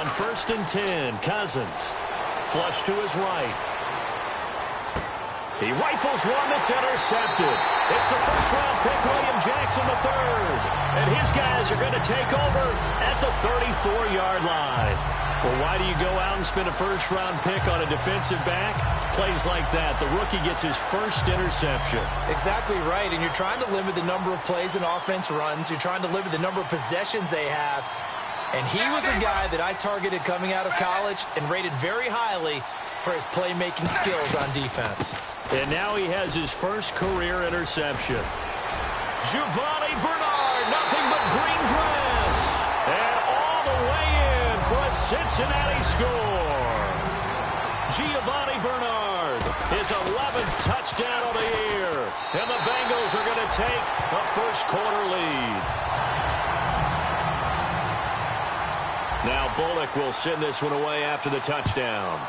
1st and 10. Cousins. Flush to his right. He rifles one that's intercepted. It's the first-round pick, William Jackson III. And his guys are going to take over at the 34-yard line. Well, why do you go out and spend a first-round pick on a defensive back? Plays like that. The rookie gets his first interception. Exactly right, and you're trying to limit the number of plays an offense runs. You're trying to limit the number of possessions they have. And he was a guy that I targeted coming out of college and rated very highly for his playmaking skills on defense. And now he has his first career interception. Giovanni Bernard, nothing but green grass. And all the way in for a Cincinnati score. Giovanni Bernard, his 11th touchdown of the year. And the Bengals are going to take a first-quarter lead. Now Bullock will send this one away after the touchdown.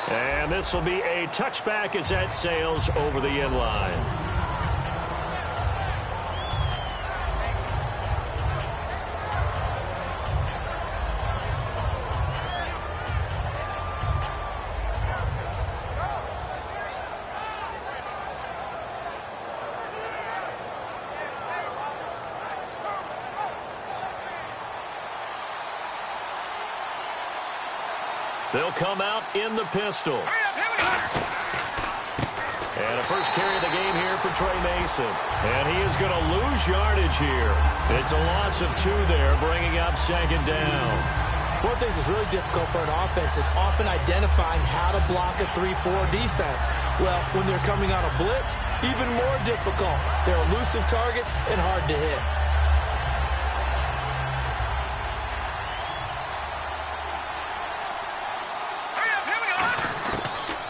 And this will be a touchback as that sails over the end line. They'll come out in the pistol. And a first carry of the game here for Trey Mason. And he is going to lose yardage here. It's a loss of 2 there, bringing up 2nd down. One of the things that's really difficult for an offense is often identifying how to block a 3-4 defense. Well, when they're coming on a blitz, even more difficult. They're elusive targets and hard to hit.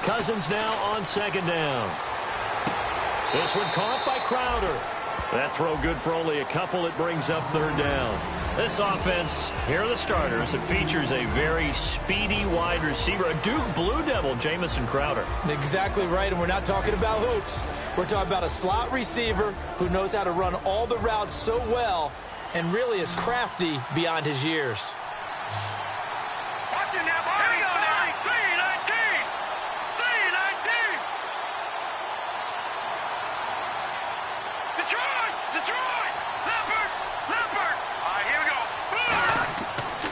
Cousins now on 2nd down. This one caught by Crowder. That throw good for only a couple. It brings up 3rd down. This offense, here are the starters. It features a very speedy wide receiver, a Duke Blue Devil, Jamison Crowder. Exactly right, and we're not talking about hoops. We're talking about a slot receiver who knows how to run all the routes so well and really is crafty beyond his years. Watch it now, boy.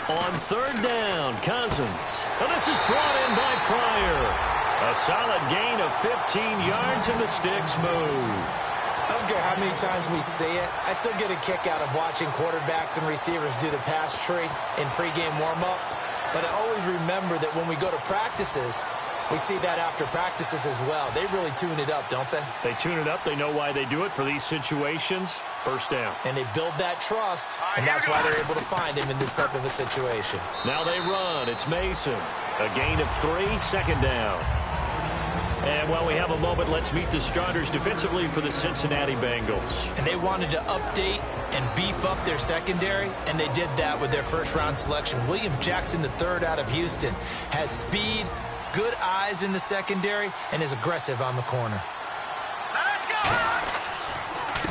On 3rd down, Cousins. And this is brought in by Pryor. A solid gain of 15 yards and the sticks move. I don't care how many times we see it. I still get a kick out of watching quarterbacks and receivers do the pass tree in pregame warm-up. But I always remember that when we go to practices, we see that after practices as well. They really tune it up, don't they? They tune it up. They know why they do it for these situations. 1st down. And they build that trust, and that's why they're able to find him in this type of a situation. Now they run. It's Mason. A gain of 3, 2nd down. And while we have a moment, let's meet the starters defensively for the Cincinnati Bengals. And they wanted to update and beef up their secondary, and they did that with their first-round selection. William Jackson III out of Houston has speed, good eyes in the secondary, and is aggressive on the corner. Let's go!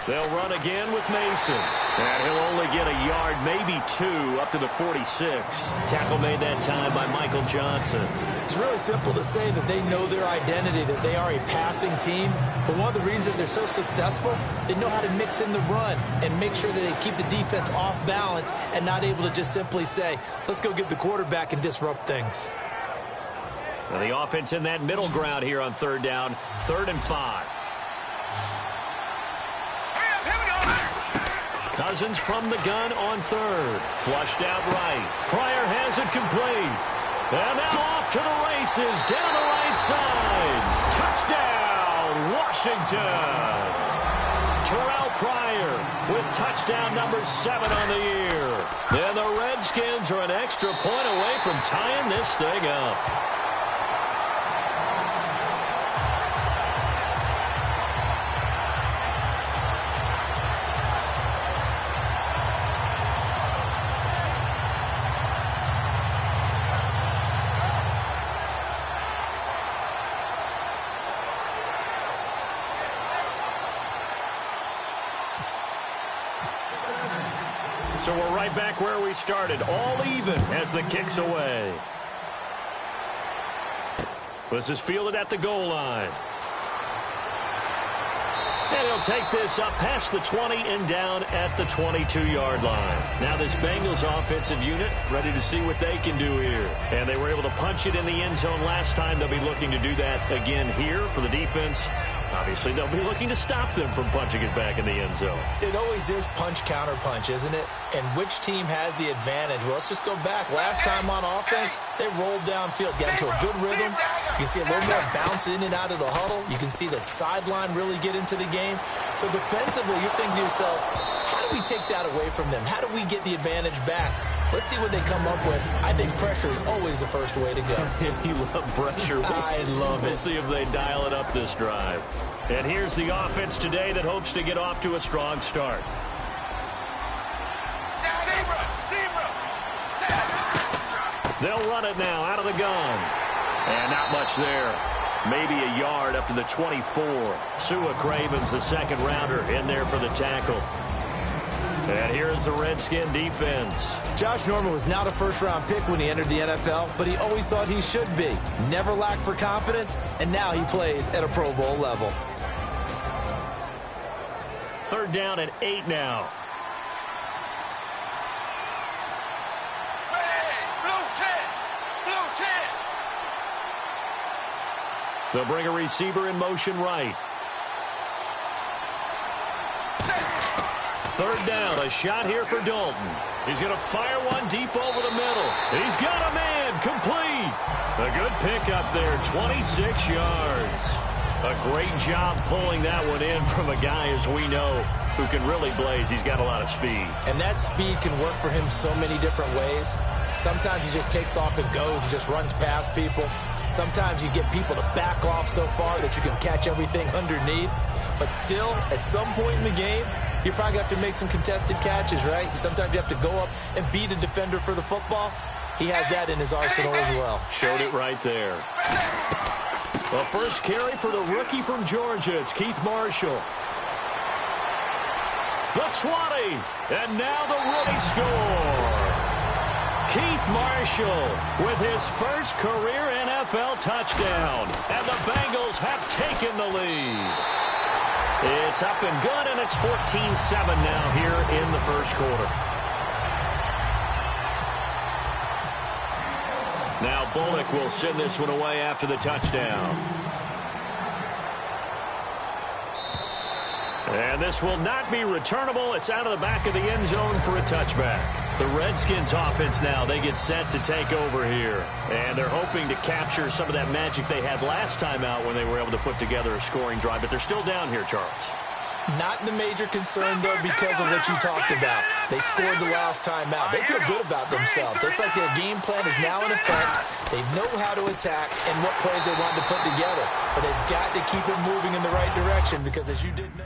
They'll run again with Mason. And he'll only get a yard, maybe 2, up to the 46. Tackle made that time by Michael Johnson. It's really simple to say that they know their identity, that they are a passing team. But one of the reasons they're so successful, they know how to mix in the run and make sure that they keep the defense off balance and not able to just simply say, let's go get the quarterback and disrupt things. Now the offense in that middle ground here on 3rd down, 3rd and 5. Cousins from the gun on 3rd. Flushed out right. Pryor has it complete. And now off to the races down the right side. Touchdown, Washington. Terrell Pryor with touchdown number 7 on the year. And the Redskins are an extra point away from tying this thing up. So we're right back where we started, all even as the kick's away. This is fielded at the goal line. And he'll take this up past the 20 and down at the 22-yard line. Now this Bengals offensive unit ready to see what they can do here. And they were able to punch it in the end zone last time. They'll be looking to do that again here for the defense. Obviously, they'll be looking to stop them from punching it back in the end zone. It always is punch-counter-punch, isn't it? And which team has the advantage? Well, let's just go back. Last time on offense, they rolled downfield, got into a good rhythm. You can see a little more bounce in and out of the huddle. You can see the sideline really get into the game. So defensively, you're thinking to yourself, how do we take that away from them? How do we get the advantage back? Let's see what they come up with. I think pressure is always the first way to go. You love pressure. I love it. We'll see if they dial it up this drive. And here's the offense today that hopes to get off to a strong start. They'll run it now out of the gun. And not much there. Maybe a yard up to the 24. Sua Craven's the second rounder in there for the tackle. And here's the Redskin defense. Josh Norman was not a first-round pick when he entered the NFL, but he always thought he should be. Never lacked for confidence, and now he plays at a Pro Bowl level. Third down and 8 now. They'll bring a receiver in motion right. Third down, a shot here for Dalton. He's going to fire one deep over the middle. He's got a man, complete. A good pickup there, 26 yards. A great job pulling that one in from a guy, as we know, who can really blaze. He's got a lot of speed. And that speed can work for him so many different ways. Sometimes he just takes off and goes. He just runs past people. Sometimes you get people to back off so far that you can catch everything underneath. But still, at some point in the game, you probably have to make some contested catches, right? Sometimes you have to go up and beat a defender for the football. He has that in his arsenal as well. Showed it right there. The first carry for the rookie from Georgia. It's Keith Marshall. The 20. And now the rookie score. Keith Marshall with his first career NFL touchdown. And the Bengals have taken the lead. It's up and good, and it's 14-7 now here in the first quarter. Now Bullock will send this one away after the touchdown. And this will not be returnable. It's out of the back of the end zone for a touchback. The Redskins offense now, they get set to take over here. And they're hoping to capture some of that magic they had last time out when they were able to put together a scoring drive. But they're still down here, Charles. Not the major concern, though, because of what you talked about. They scored the last time out. They feel good about themselves. They feel like their game plan is now in effect. They know how to attack and what plays they want to put together. But they've got to keep it moving in the right direction because, as you did know,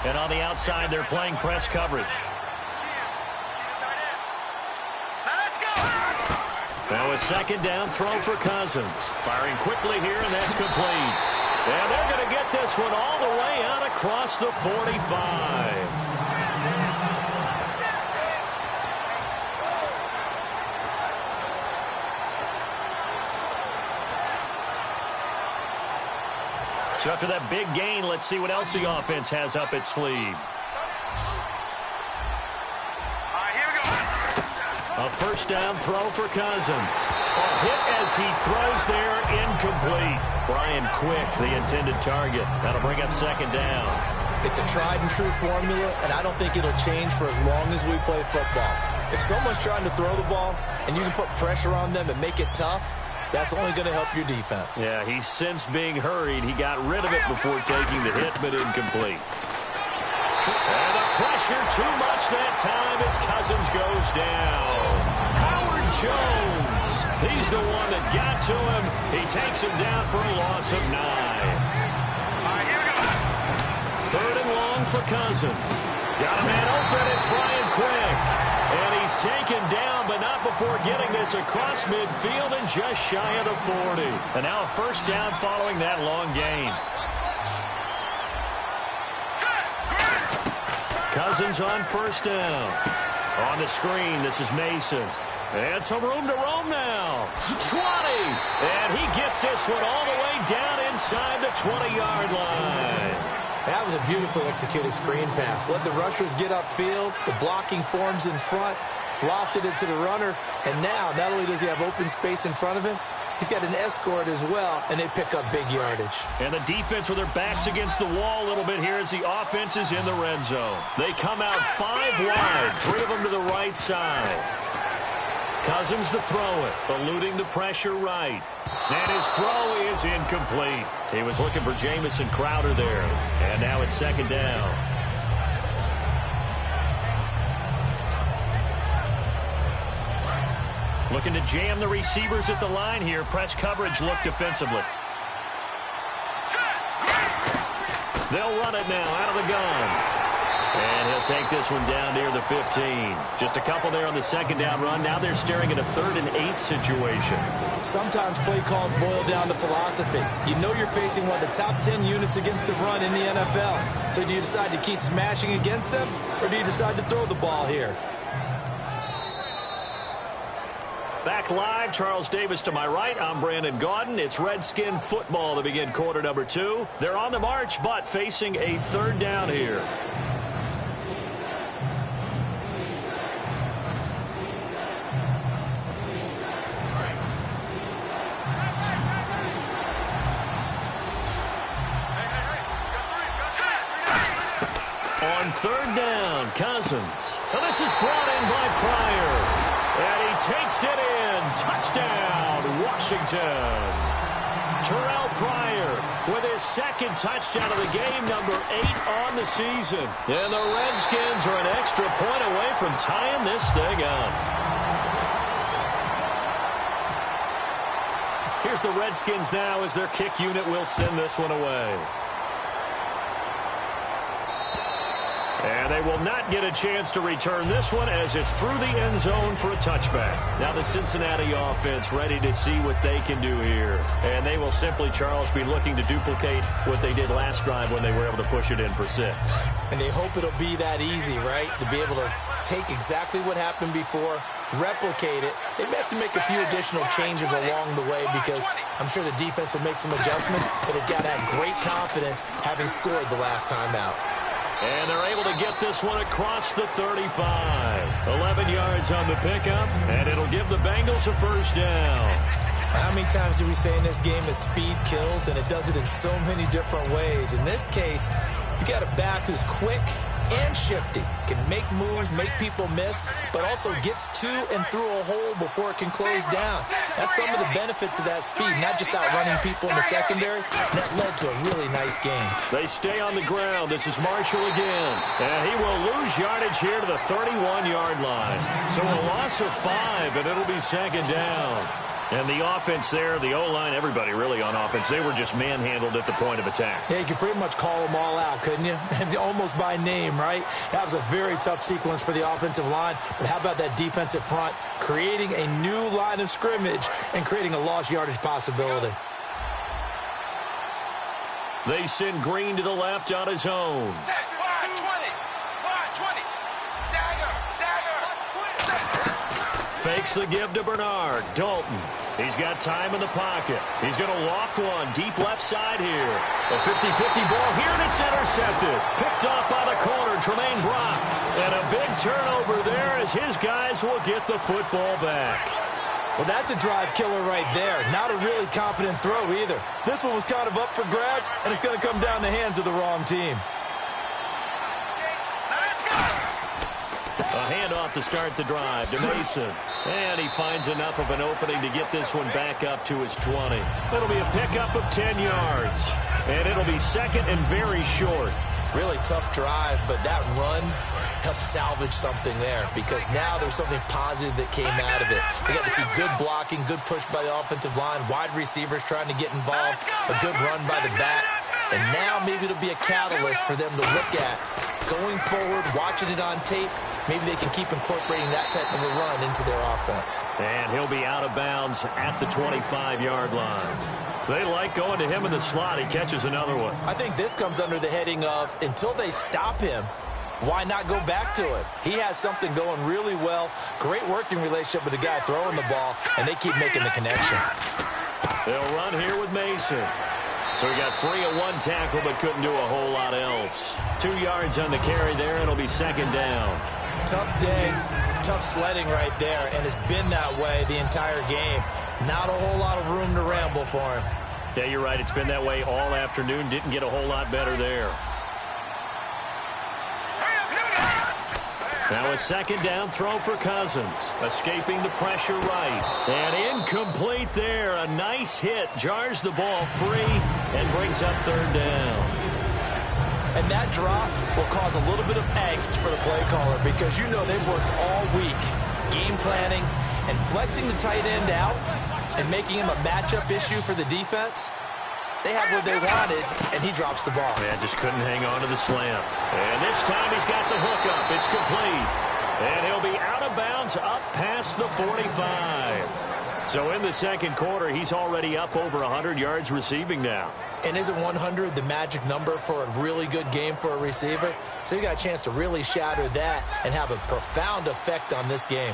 And on the outside, they're playing press coverage. Now a second down throw for Cousins. Firing quickly here, and that's complete. And they're going to get this one all the way out across the 45. So after that big gain, let's see what else the offense has up its sleeve. A first down throw for Cousins. A hit as he throws there, incomplete. Brian Quick, the intended target. That'll bring up second down. it's a tried and true formula, and I don't think it'll change for as long as we play football. If someone's trying to throw the ball and you can put pressure on them and make it tough, that's only going to help your defense. Yeah, he's since being hurried. He got rid of it before taking the hit, but incomplete. And the pressure too much that time as Cousins goes down. Howard Jones, he's the one that got to him. He takes him down for a loss of 9. All right, here we go. 3rd and long for Cousins. Got a man open, it's Brian Quick. And he's taken down, but not before getting this across midfield and just shy of the 40. And now a first down following that long gain. Cousins on first down. On the screen, this is Mason. And some room to roam now. 20. And he gets this one all the way down inside the 20-yard line. That was a beautifully executed screen pass. Let the rushers get upfield. The blocking forms in front. Lofted it to the runner. And now, not only does he have open space in front of him, he's got an escort as well, and they pick up big yardage. And the defense with their backs against the wall a little bit here as the offense is in the red zone. They come out 5 wide, 3 of them to the right side. Cousins to throw it, eluding the pressure right. And his throw is incomplete. He was looking for Jamison Crowder there. And now it's 2nd down. Looking to jam the receivers at the line here. Press coverage look defensively. They'll run it now out of the gun. And he'll take this one down near the 15. Just a couple there on the 2nd down run. Now they're staring at a 3rd and 8 situation. Sometimes play calls boil down to philosophy. You know you're facing one of the top 10 units against the run in the NFL. So do you decide to keep smashing against them, or do you decide to throw the ball here? Back live, Charles Davis to my right. I'm Brandon Gaudin. It's Redskin football to begin quarter number 2. They're on the march, but facing a 3rd down here. On 3rd down, Cousins. Now this is brought in by Pryor. And he takes it in. Touchdown, Washington. Terrell Pryor with his 2nd touchdown of the game, number 8 on the season. And the Redskins are an extra point away from tying this thing up. Here's the Redskins now as their kick unit will send this one away. And they will not get a chance to return this one as it's through the end zone for a touchback. Now the Cincinnati offense ready to see what they can do here. And they will simply, Charles, be looking to duplicate what they did last drive when they were able to push it in for 6. And they hope it'll be that easy, right? To be able to take exactly what happened before, replicate it. They may have to make a few additional changes along the way because I'm sure the defense will make some adjustments, but they've got to have great confidence having scored the last time out. And they're able to get this one across the 35. 11 yards on the pickup, and it'll give the Bengals a 1st down. How many times do we say in this game that speed kills, and it does it in so many different ways? In this case, you got a back who's quick and shifty, can make moves, make people miss, but also gets to and through a hole before it can close down. That's some of the benefits of that speed, not just outrunning people in the secondary. That led to a really nice game. They stay on the ground. This is Marshall again, and he will lose yardage here to the 31-yard line. So a loss of 5, and it'll be 2nd down. And the offense there, the O-line, everybody really on offense, they were just manhandled at the point of attack. Yeah, you could pretty much call them all out, couldn't you? Almost by name, right? That was a very tough sequence for the offensive line. But how about that defensive front creating a new line of scrimmage and creating a lost yardage possibility? They send Green to the left on his own. Fakes the give to Bernard. Dalton. He's got time in the pocket. He's going to loft one deep left side here. A 50-50 ball here, and it's intercepted. Picked off by the corner, Tremaine Brock. And a big turnover there as his guys will get the football back. Well, that's a drive killer right there. Not a really confident throw either. This one was kind of up for grabs, and it's going to come down the hands of the wrong team. A handoff to start the drive to Mason. And he finds enough of an opening to get this one back up to his 20. It'll be a pickup of 10 yards. And it'll be 2nd and very short. Really tough drive, but that run helped salvage something there because now there's something positive that came out of it. We got to see good blocking, good push by the offensive line, wide receivers trying to get involved, a good run by the back, and now maybe it'll be a catalyst for them to look at. Going forward, watching it on tape, maybe they can keep incorporating that type of a run into their offense. And he'll be out of bounds at the 25-yard line. They like going to him in the slot. He catches another one. I think this comes under the heading of until they stop him, why not go back to it? He has something going really well. Great working relationship with the guy throwing the ball, and they keep making the connection. They'll run here with Mason. So he got free of one tackle but couldn't do a whole lot else. 2 yards on the carry there, and it'll be second down. Tough day, tough sledding right there, and it's been that way the entire game. Not a whole lot of room to ramble for him. Yeah, you're right. It's been that way all afternoon. Didn't get a whole lot better there. Now a second down throw for Cousins. Escaping the pressure right. And incomplete there. A nice hit. Jars the ball free and brings up third down. And that drop will cause a little bit of angst for the play caller because you know they've worked all week game planning and flexing the tight end out and making him a matchup issue for the defense. They have what they wanted, and he drops the ball. Yeah, just couldn't hang on to the slam. And this time he's got the hook up. It's complete. And he'll be out of bounds up past the 45. So in the second quarter, he's already up over 100 yards receiving now. And isn't 100 the magic number for a really good game for a receiver? So he got a chance to really shatter that and have a profound effect on this game.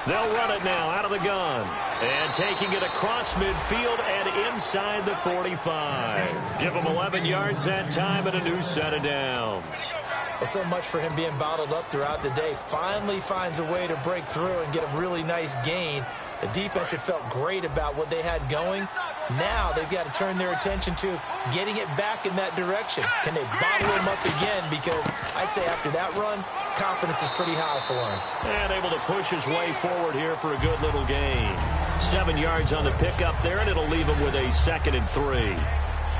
They'll run it now out of the gun. And taking it across midfield and inside the 45. Give him 11 yards that time and a new set of downs. Well, so much for him being bottled up throughout the day. Finally finds a way to break through and get a really nice gain. The defense had felt great about what they had going. Now they've got to turn their attention to getting it back in that direction. Can they bottle him up again? Because I'd say after that run, confidence is pretty high for him. And able to push his way forward here for a good little gain. 7 yards on the pickup there, and it'll leave him with a 2nd and 3.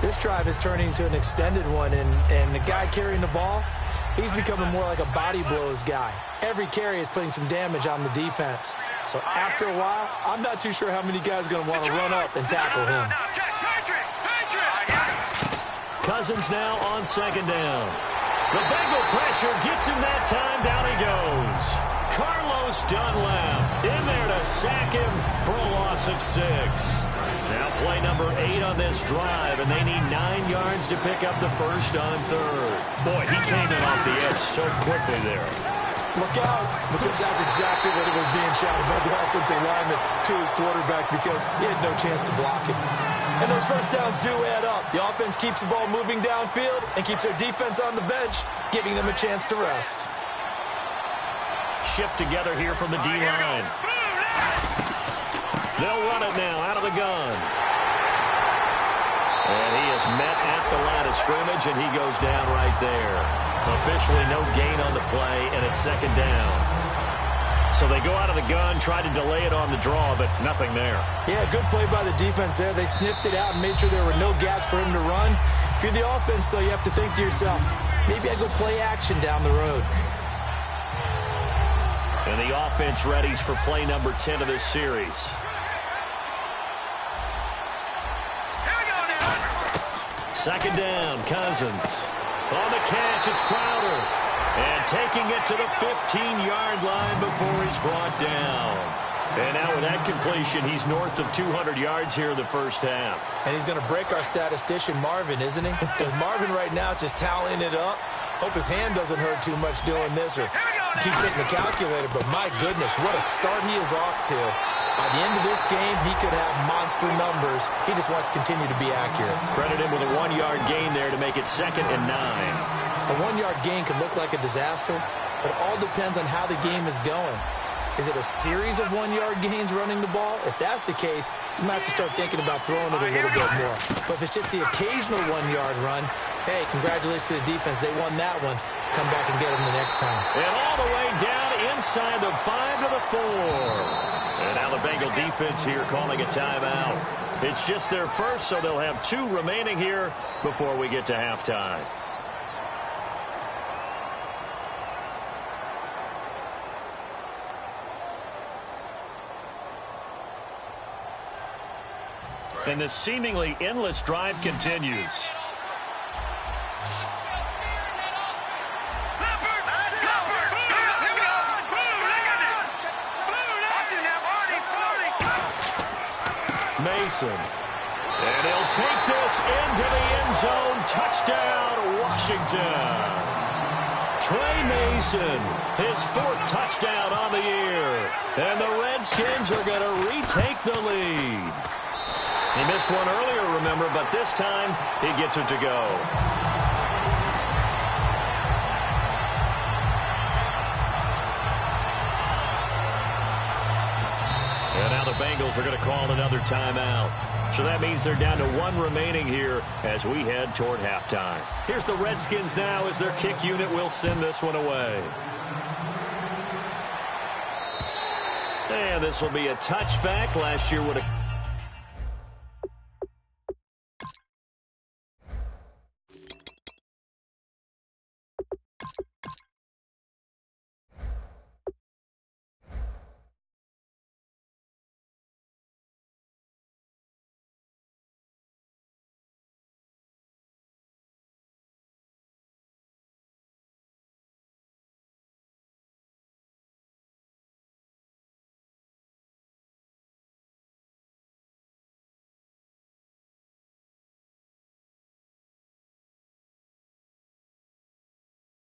This drive is turning into an extended one, and the guy carrying the ball, he's becoming more like a body blows guy. Every carry is putting some damage on the defense. So after a while, I'm not too sure how many guys are going to want to run up and tackle him. Cousins now on second down. The Bengal pressure gets him that time. Down he goes. Carlos Dunlap in there to sack him for a loss of 6. Now play number 8 on this drive, and they need 9 yards to pick up the first on third. Boy, he came in off the edge so quickly there. Look out, because that's exactly what it was being shouted by the offensive lineman to his quarterback because he had no chance to block him. And those first downs do add up. The offense keeps the ball moving downfield and keeps their defense on the bench, giving them a chance to rest. Shift together here from the D-line. They'll run it now out of the gun. And he is met at the line of scrimmage, and he goes down right there. Officially no gain on the play, and it's second down. So they go out of the gun, try to delay it on the draw, but nothing there. Yeah, good play by the defense there. They sniffed it out and made sure there were no gaps for him to run. If you're the offense, though, you have to think to yourself, maybe I go play action down the road. And the offense readies for play number 10 of this series. Second down, Cousins. On the catch, it's Crowder. And taking it to the 15-yard line before he's brought down. And now with that completion, he's north of 200 yards here in the first half. And he's going to break our statistician, Marvin, isn't he? Because Marvin right now is just tallying it up. Hope his hand doesn't hurt too much doing this or keeps hitting the calculator. But my goodness, what a start he is off to. By the end of this game, he could have monster numbers. He just wants to continue to be accurate. Credit him with a 1-yard gain there to make it 2nd and 9. A 1-yard gain could look like a disaster, but it all depends on how the game is going. Is it a series of 1-yard gains running the ball? If that's the case, you might have to start thinking about throwing it a little bit more. But if it's just the occasional 1-yard run, hey, congratulations to the defense. They won that one. Come back and get them the next time. And all the way down inside the 5 to the 4. And now the Bengal defense here calling a timeout. It's just their first, so they'll have 2 remaining here before we get to halftime. And this seemingly endless drive continues. Mason. And he'll take this into the end zone. Touchdown, Washington. Trey Mason, his 4th touchdown on the year. And the Redskins are going to retake the lead. He missed one earlier, remember, but this time he gets it to go. And now the Bengals are going to call another timeout. So that means they're down to 1 remaining here as we head toward halftime. Here's the Redskins now as their kick unit will send this one away. And this will be a touchback. Last year would have...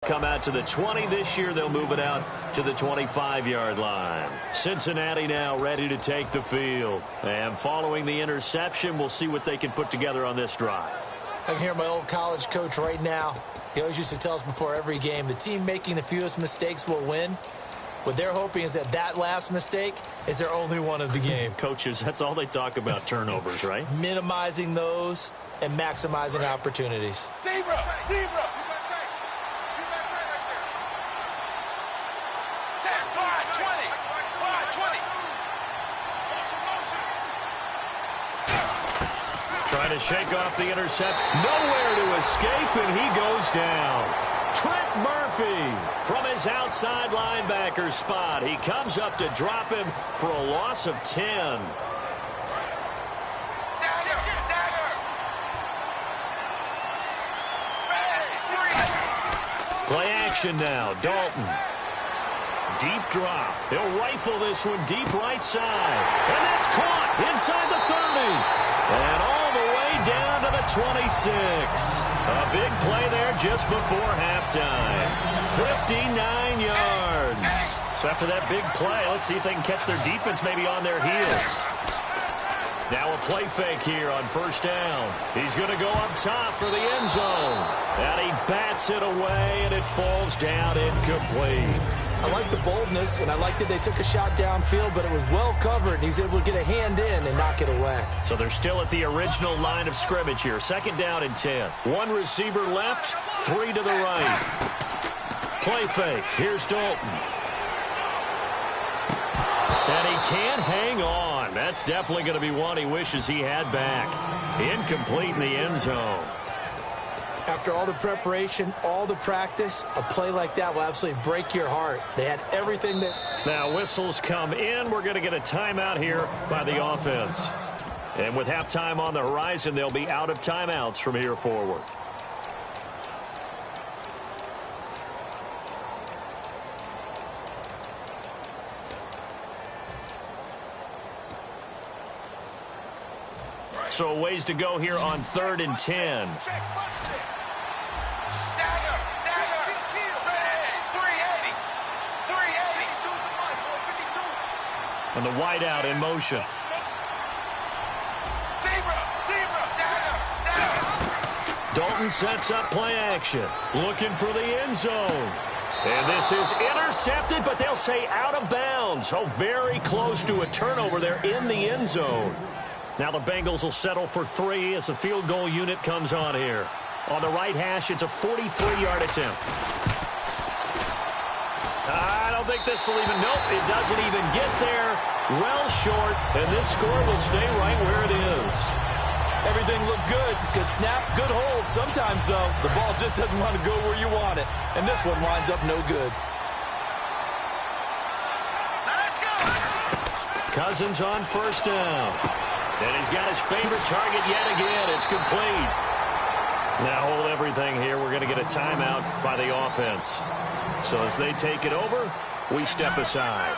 come out to the 20 this year. They'll move it out to the 25-yard line. Cincinnati now ready to take the field. And following the interception, we'll see what they can put together on this drive. I can hear my old college coach right now. He always used to tell us before every game, the team making the fewest mistakes will win. What they're hoping is that last mistake is their only one of the game. Coaches, that's all they talk about, turnovers, right? Minimizing those and maximizing opportunities. Zebra! Trying to shake off the interception. Nowhere to escape, and he goes down. Trent Murphy from his outside linebacker spot. He comes up to drop him for a loss of 10. Play action now. Dalton. Deep drop. He'll rifle this one deep right side. And that's caught inside the 30. And all the way down to the 26. A big play there just before halftime. 59 yards. So after that big play, let's see if they can catch their defense maybe on their heels. Now a play fake here on first down. He's going to go up top for the end zone. And he bats it away, and it falls down incomplete. I like the boldness, and I like that they took a shot downfield, but it was well covered. He was able to get a hand in and knock it away. So they're still at the original line of scrimmage here. 2nd down and 10. 1 receiver left, 3 to the right. Play fake. Here's Dalton. And he can't hang on. That's definitely going to be one he wishes he had back. Incomplete in the end zone. After all the preparation, all the practice, a play like that will absolutely break your heart. They had everything that... Now whistles come in. We're going to get a timeout here by the offense. And with halftime on the horizon, they'll be out of timeouts from here forward. So a ways to go here on 3rd and 10. And the wideout in motion. Dalton sets up play action. Looking for the end zone. And this is intercepted, but they'll say out of bounds. Oh, very close to a turnover there in the end zone. Now the Bengals will settle for 3 as the field goal unit comes on here. On the right hash, it's a 43-yard attempt. I don't think this will even... Nope, it doesn't even get there. well short, and this score will stay right where it is. Everything looked good. Good snap, good hold. Sometimes, though, the ball just doesn't want to go where you want it. And this one winds up no good. Cousins on first down. And he's got his favorite target yet again. It's complete. Now hold everything here. We're going to get a timeout by the offense. So as they take it over, we step aside.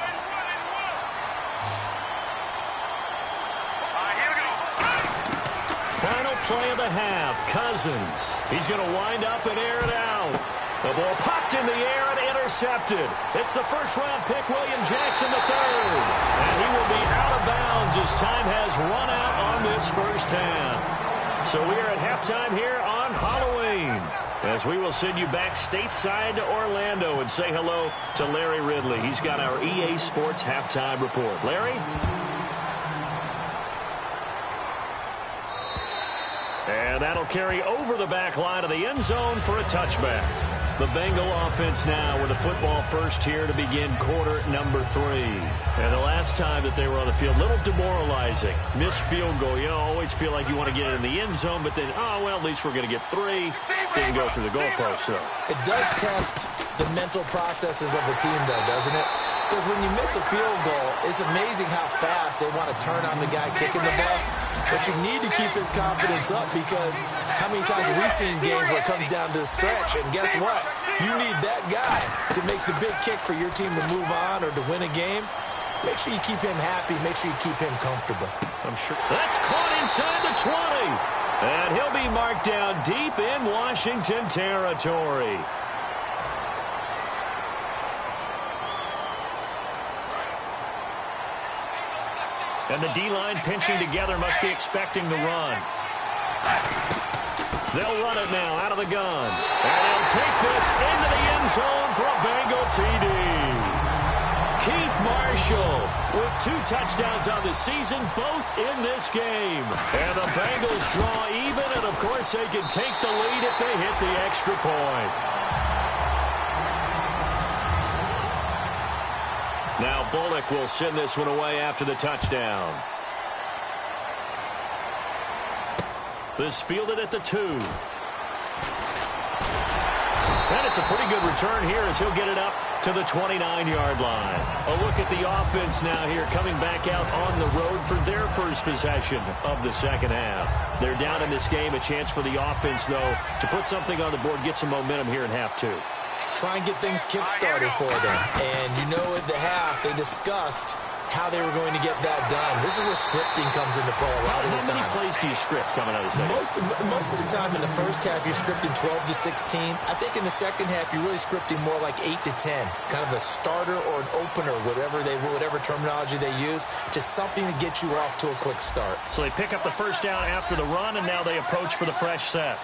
Final play of the half. Cousins. He's going to wind up and air it out. The ball popped in the air and intercepted. It's the first-round pick, William Jackson III. And he will be out of bounds as time has run out on this first half. So we are at halftime here on Halloween, as we will send you back stateside to Orlando and say hello to Larry Ridley. He's got our EA Sports halftime report. Larry? And that'll carry over the back line of the end zone for a touchback. The Bengal offense now with a football first here to begin quarter number 3. And the last time that they were on the field, a little demoralizing. Missed field goal. You always feel like you want to get it in the end zone, but then, oh, well, at least we're going to get 3. Didn't go through the goalpost, so. It does test the mental processes of a team, though, doesn't it? Because when you miss a field goal, it's amazing how fast they want to turn on the guy kicking the ball. But you need to keep his confidence up, because how many times have we seen games where it comes down to the stretch, and guess what? You need that guy to make the big kick for your team to move on or to win a game. Make sure you keep him happy. Make sure you keep him comfortable. I'm sure. That's caught inside the 20. And he'll be marked down deep in Washington territory. And the D-line pinching together must be expecting the run. They'll run it now out of the gun. And he'll take this into the end zone for a Bengal TD. Keith Marshall with 2 touchdowns on the season, both in this game. And the Bengals draw even, and of course they can take the lead if they hit the extra point. Now Bullock will send this one away after the touchdown. This fielded at the 2. And it's a pretty good return here as he'll get it up to the 29-yard line. A look at the offense now here coming back out on the road for their first possession of the second half. They're down in this game. A chance for the offense, though, to put something on the board, get some momentum here in half 2. Try and get things kick-started for them. And you know at the half they discussed how they were going to get that done. This is where scripting comes into play a lot of the time. How many plays do you script coming out of the second? Most of the time in the first half you're scripting 12 to 16. I think in the second half you're really scripting more like 8 to 10. Kind of a starter or an opener, whatever terminology they use. Just something to get you off to a quick start. So they pick up the first down after the run, and now they approach for the fresh set.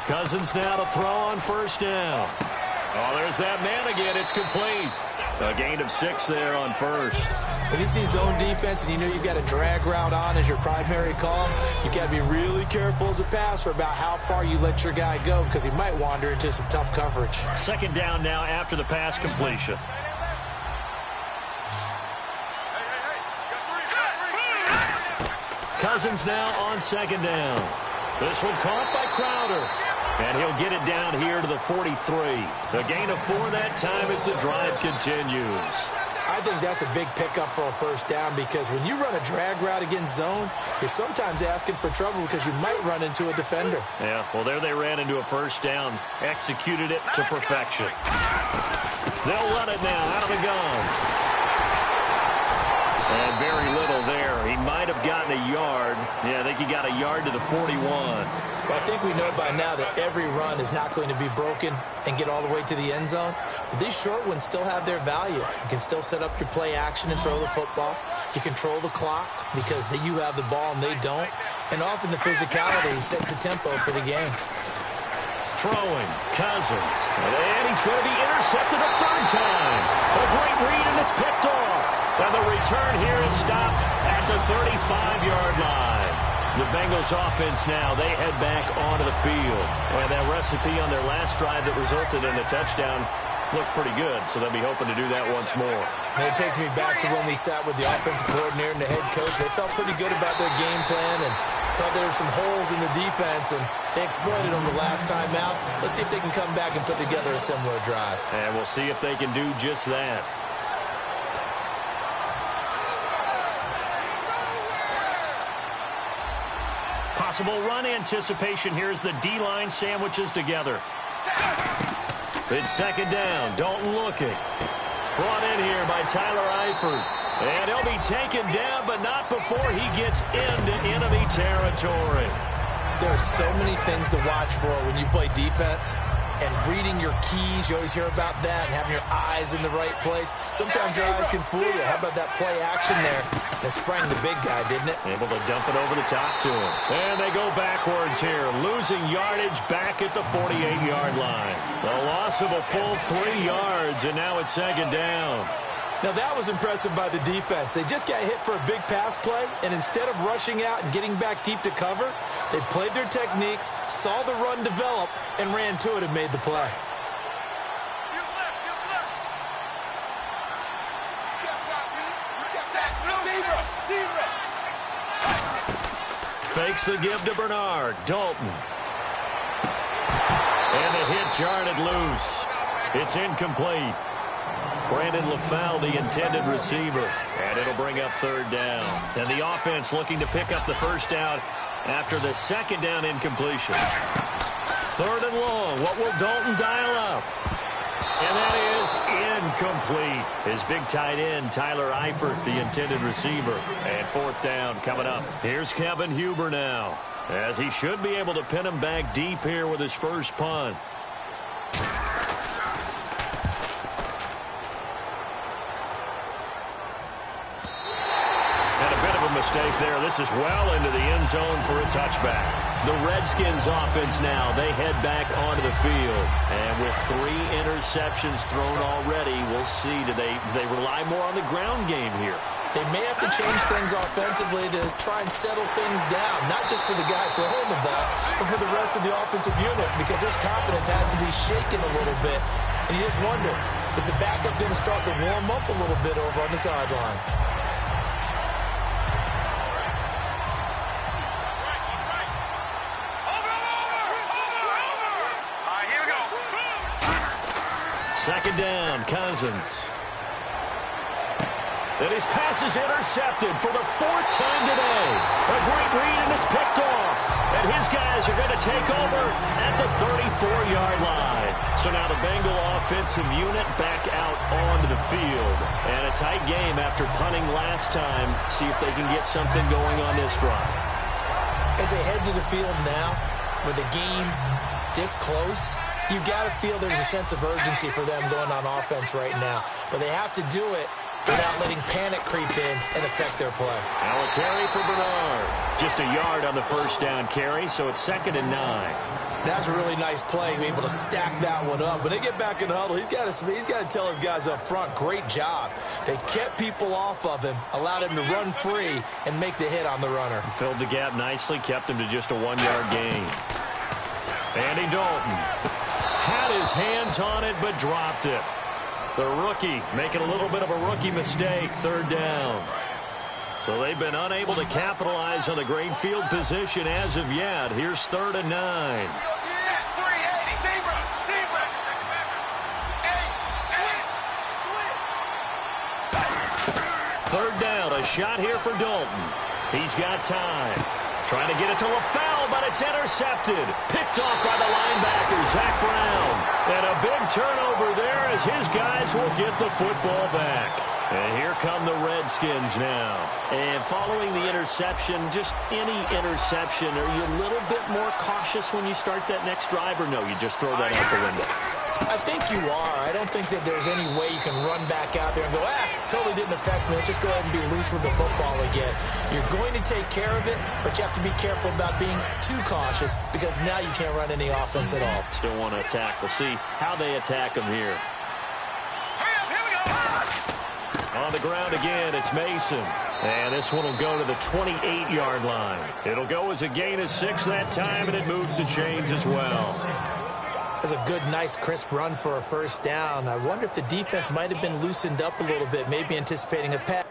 Cousins now to throw on first down. Oh, there's that man again. It's complete. A gain of 6 there on first. When you see zone defense and you know you've got a drag route on as your primary call, you've got to be really careful as a passer about how far you let your guy go, because he might wander into some tough coverage. Second down now after the pass completion. Cousins now on second down. This one caught by Crowder. And he'll get it down here to the 43. A gain of 4 that time as the drive continues. I think that's a big pickup for a first down, because when you run a drag route against zone, you're sometimes asking for trouble because you might run into a defender. Yeah, well, there they ran into a first down. Executed it to perfection. They'll run it now out of the gun. And very little there. He might have gotten a yard. Yeah, I think he got a yard to the 41. Well, I think we know by now that every run is not going to be broken and get all the way to the end zone. But these short ones still have their value. You can still set up your play action and throw the football. You control the clock because you have the ball and they don't. And often the physicality sets the tempo for the game. Throwing, Cousins. And he's going to be intercepted a third time. A great read, and it's picked off. And the return here is stopped at the 35-yard line. The Bengals offense now, they head back onto the field. And that recipe on their last drive that resulted in a touchdown looked pretty good, so they'll be hoping to do that once more. And it takes me back to when we sat with the offensive coordinator and the head coach. They felt pretty good about their game plan and thought there were some holes in the defense, and they exploited them the last time out. Let's see if they can come back and put together a similar drive. And we'll see if they can do just that. Possible run anticipation here as the D-line sandwiches together. It's second down. Dalton looking. Brought in here by Tyler Eifert. And he'll be taken down, but not before he gets into enemy territory. There are so many things to watch for when you play defense. And reading your keys, you always hear about that, and having your eyes in the right place. Sometimes your eyes can fool you. How about that play action there? That sprang the big guy, didn't it? Able to dump it over the top to him. And they go backwards here, losing yardage back at the 48-yard line. The loss of a full 3 yards, and now it's second down. Now, that was impressive by the defense. They just got hit for a big pass play, and instead of rushing out and getting back deep to cover, they played their techniques, saw the run develop, and ran to it and made the play. Fakes the give to Bernard. Dalton. And the hit jarred it loose. It's incomplete. Brandon LaFowl, the intended receiver. And it'll bring up third down. And the offense looking to pick up the first down after the second down incompletion. Third and long. What will Dalton dial up? And that is incomplete. His big tight end, Tyler Eifert, the intended receiver. And fourth down coming up. Here's Kevin Huber now, as he should be able to pin him back deep here with his first punt. Mistake there. This is well into the end zone for a touchback. The Redskins offense now, they head back onto the field. And with 3 interceptions thrown already, we'll see, do they rely more on the ground game here? They may have to change things offensively to try and settle things down, not just for the guy throwing the ball, but for the rest of the offensive unit, because his confidence has to be shaken a little bit. And you just wonder, is the backup going to start to warm up a little bit over on the sideline? Second down, Cousins. And his pass is intercepted for the 4th time today. A great read, and it's picked off. And his guys are going to take over at the 34-yard line. So now the Bengal offensive unit back out onto the field. And a tight game after punting last time. See if they can get something going on this drive. As they head to the field now, with the game this close, you've got to feel there's a sense of urgency for them going on offense right now. But they have to do it without letting panic creep in and affect their play. Now a carry for Bernard. Just a yard on the first down carry, so it's 2nd and 9. That's a really nice play, able to stack that one up. When they get back in the huddle, he's got to tell his guys up front, great job. They kept people off of him, allowed him to run free, and make the hit on the runner. Filled the gap nicely, kept him to just a 1-yard gain. Andy Dalton had his hands on it, but dropped it. The rookie making a little bit of a rookie mistake, 3rd down. So they've been unable to capitalize on the great field position as of yet. Here's 3rd and 9. Third down, a shot here for Dalton. He's got time. Trying to get it to LaFowl, but it's intercepted. Picked off by the linebacker, Zach Brown. And a big turnover there as his guys will get the football back. And here come the Redskins now. And following the interception, just any interception, are you a little bit more cautious when you start that next drive, or no, you just throw that out the window? I think you are. I don't think that there's any way you can run back out there and go, totally didn't affect me. Let's just go ahead and be loose with the football again. You're going to take care of it, but you have to be careful about being too cautious because now you can't run any offense at all. Still want to attack. We'll see how they attack them here. On the ground again, it's Mason. And this one will go to the 28-yard line. It'll go as a gain of 6 that time, and it moves the chains as well. That's a good, nice, crisp run for a first down. I wonder if the defense might have been loosened up a little bit, maybe anticipating a pass.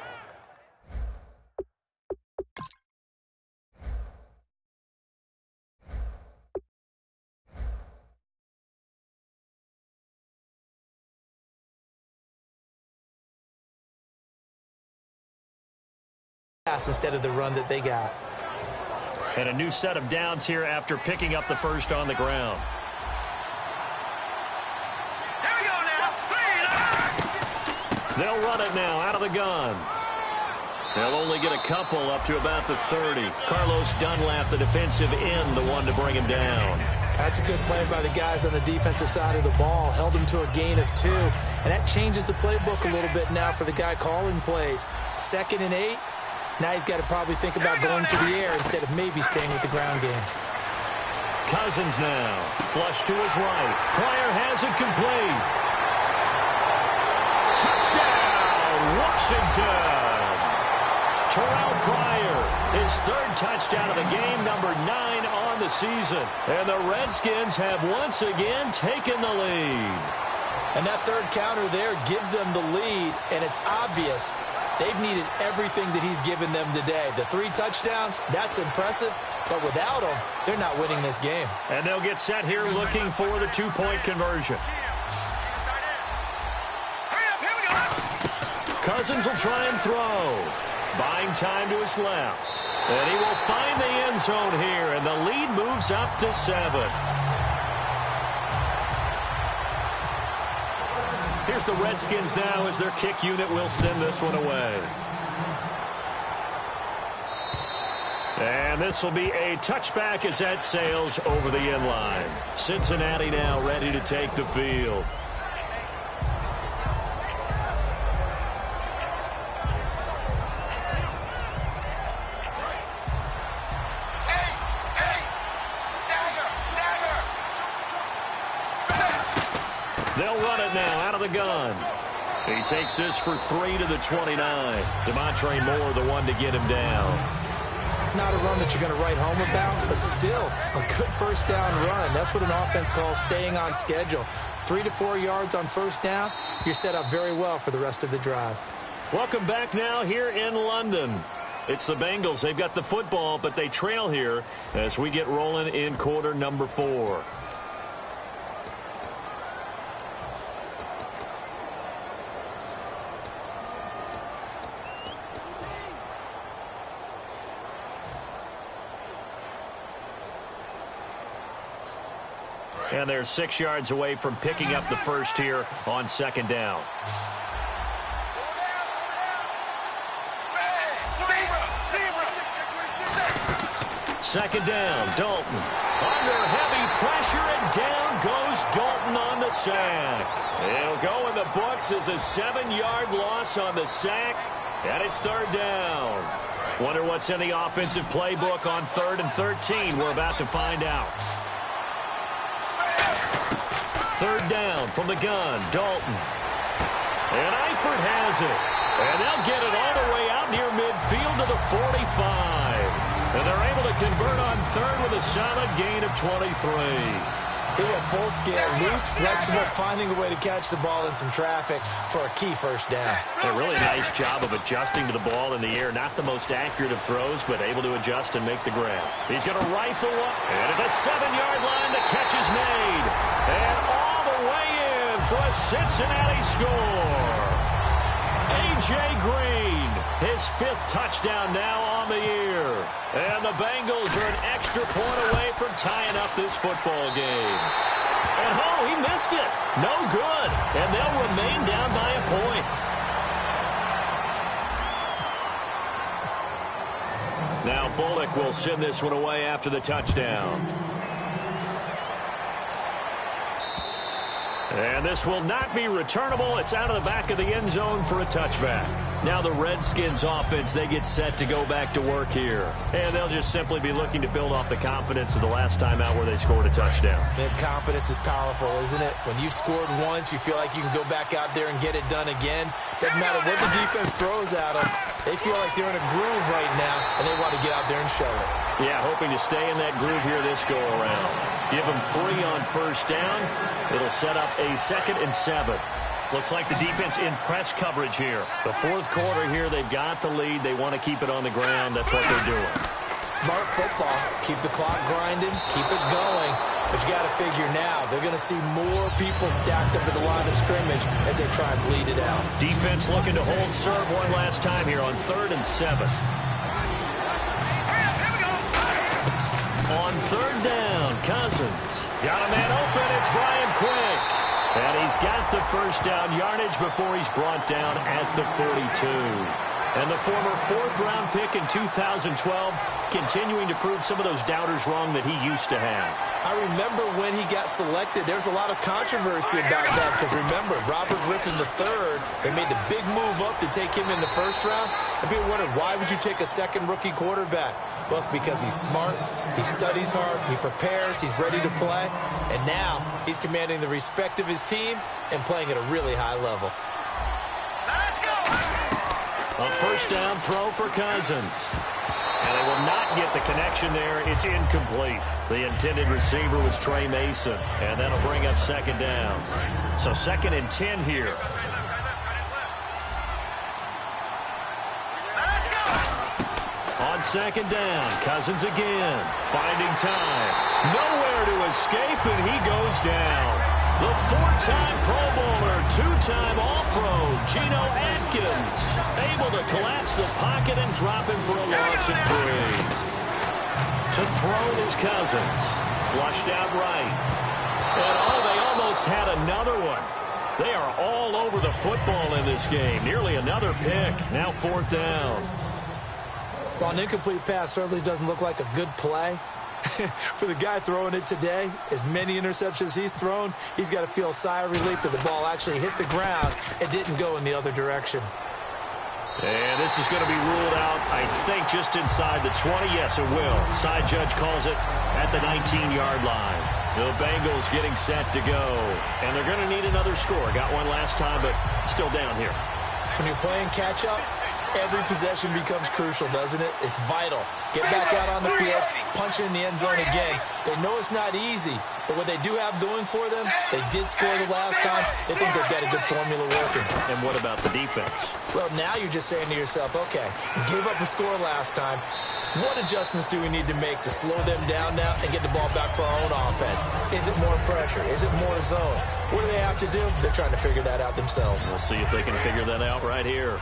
Instead of the run that they got. And a new set of downs here after picking up the first on the ground. Here we go now. They'll run it now out of the gun. They'll only get a couple up to about the 30. Carlos Dunlap, the defensive end, the one to bring him down. That's a good play by the guys on the defensive side of the ball. Held him to a gain of 2. And that changes the playbook a little bit now for the guy calling plays. 2nd and 8. Now he's got to probably think about going to the air instead of maybe staying with the ground game. Cousins now. Flush to his right. Pryor has it complete. Touchdown, Washington. Terrell Pryor, his 3rd touchdown of the game, number 9 on the season. And the Redskins have once again taken the lead. And that 3rd counter there gives them the lead, and it's obvious they've needed everything that he's given them today. The 3 touchdowns, that's impressive, but without him, they're not winning this game. And they'll get set here looking for the 2-point conversion. Cousins will try and throw. Buying time to his left. And he will find the end zone here, and the lead moves up to 7. Here's the Redskins now as their kick unit will send this one away. And this will be a touchback as that sails over the end line. Cincinnati now ready to take the field. They'll run it now out of the gun. He takes this for 3 to the 29. Demontre Moore, the one to get him down. Not a run that you're going to write home about, but still a good first down run. That's what an offense calls staying on schedule. 3 to 4 yards on first down, you're set up very well for the rest of the drive. Welcome back now here in London. It's the Bengals. They've got the football, but they trail here as we get rolling in quarter number 4. And they're 6 yards away from picking up the first here on 2nd down. Second down, Dalton. Under heavy pressure, and down goes Dalton on the sack. It'll go in the books as a 7-yard loss on the sack, and it's 3rd down. Wonder what's in the offensive playbook on 3rd and 13. We're about to find out. 3rd down from the gun, Dalton. And Eifert has it. And they'll get it all the way out near midfield to the 45. And they're able to convert on 3rd with a solid gain of 23. He went full scale, loose, flexible, finding a way to catch the ball in some traffic for a key first down. A really nice job of adjusting to the ball in the air. Not the most accurate of throws, but able to adjust and make the grab. He's going to rifle up. And at the 7-yard line, the catch is made. And all the way in for a Cincinnati score. A.J. Green, his 5th touchdown now on the year. And the Bengals are an extra point away from tying up this football game. And he missed it. No good. And they'll remain down by a point. Now Bullock will send this one away after the touchdown. And this will not be returnable. It's out of the back of the end zone for a touchback. Now the Redskins offense, they get set to go back to work here. And they'll just simply be looking to build off the confidence of the last time out where they scored a touchdown. Man, confidence is powerful, isn't it? When you've scored once, you feel like you can go back out there and get it done again. Doesn't matter what the defense throws at them. They feel like they're in a groove right now, and they want to get out there and show it. Yeah, hoping to stay in that groove here this go-around. Give them 3 on first down. It'll set up a 2nd and 7. Looks like the defense in press coverage here. The fourth quarter here, they've got the lead. They want to keep it on the ground. That's what they're doing. Smart football. Keep the clock grinding. Keep it going. But you got to figure now, they're going to see more people stacked up at the line of scrimmage as they try and bleed it out. Defense looking to hold serve one last time here on 3rd and 7. On 3rd down, Cousins. Got a man open. It's Brian Quick. And he's got the first down yardage before he's brought down at the 42. And the former 4th-round pick in 2012 continuing to prove some of those doubters wrong that he used to have. I remember when he got selected, there was a lot of controversy about that because remember, Robert Griffin III, they made the big move up to take him in the 1st round. And people wondered, why would you take a second rookie quarterback? Well, it's because he's smart, he studies hard, he prepares, he's ready to play. And now he's commanding the respect of his team and playing at a really high level. A first down throw for Cousins. And they will not get the connection there. It's incomplete. The intended receiver was Trey Mason. And that'll bring up 2nd down. So 2nd and 10 here. On 2nd down, Cousins again. Finding time. Nowhere to escape, and he goes down. The 4-time Pro Bowler, 2-time All-Pro, Geno Atkins, able to collapse the pocket and drop him for a loss of 3. To throw is Cousins. Flushed out right. And they almost had another one. They are all over the football in this game. Nearly another pick. Now 4th down. Well, an incomplete pass certainly doesn't look like a good play. For the guy throwing it today, as many interceptions he's thrown, he's got to feel a sigh of relief that the ball actually hit the ground and didn't go in the other direction. And this is going to be ruled out, I think, just inside the 20. Yes, it will. Side judge calls it at the 19-yard line. The Bengals getting set to go. And they're going to need another score. Got one last time, but still down here. When you're playing catch-up, every possession becomes crucial, doesn't it? It's vital. Get back out on the field, punch it in the end zone again. They know it's not easy, but what they do have going for them, they did score the last time. They think they've got a good formula working. And what about the defense? Well, now you're just saying to yourself, okay, we gave up a score last time. What adjustments do we need to make to slow them down now and get the ball back for our own offense? Is it more pressure? Is it more zone? What do they have to do? They're trying to figure that out themselves. We'll see if they can figure that out right here.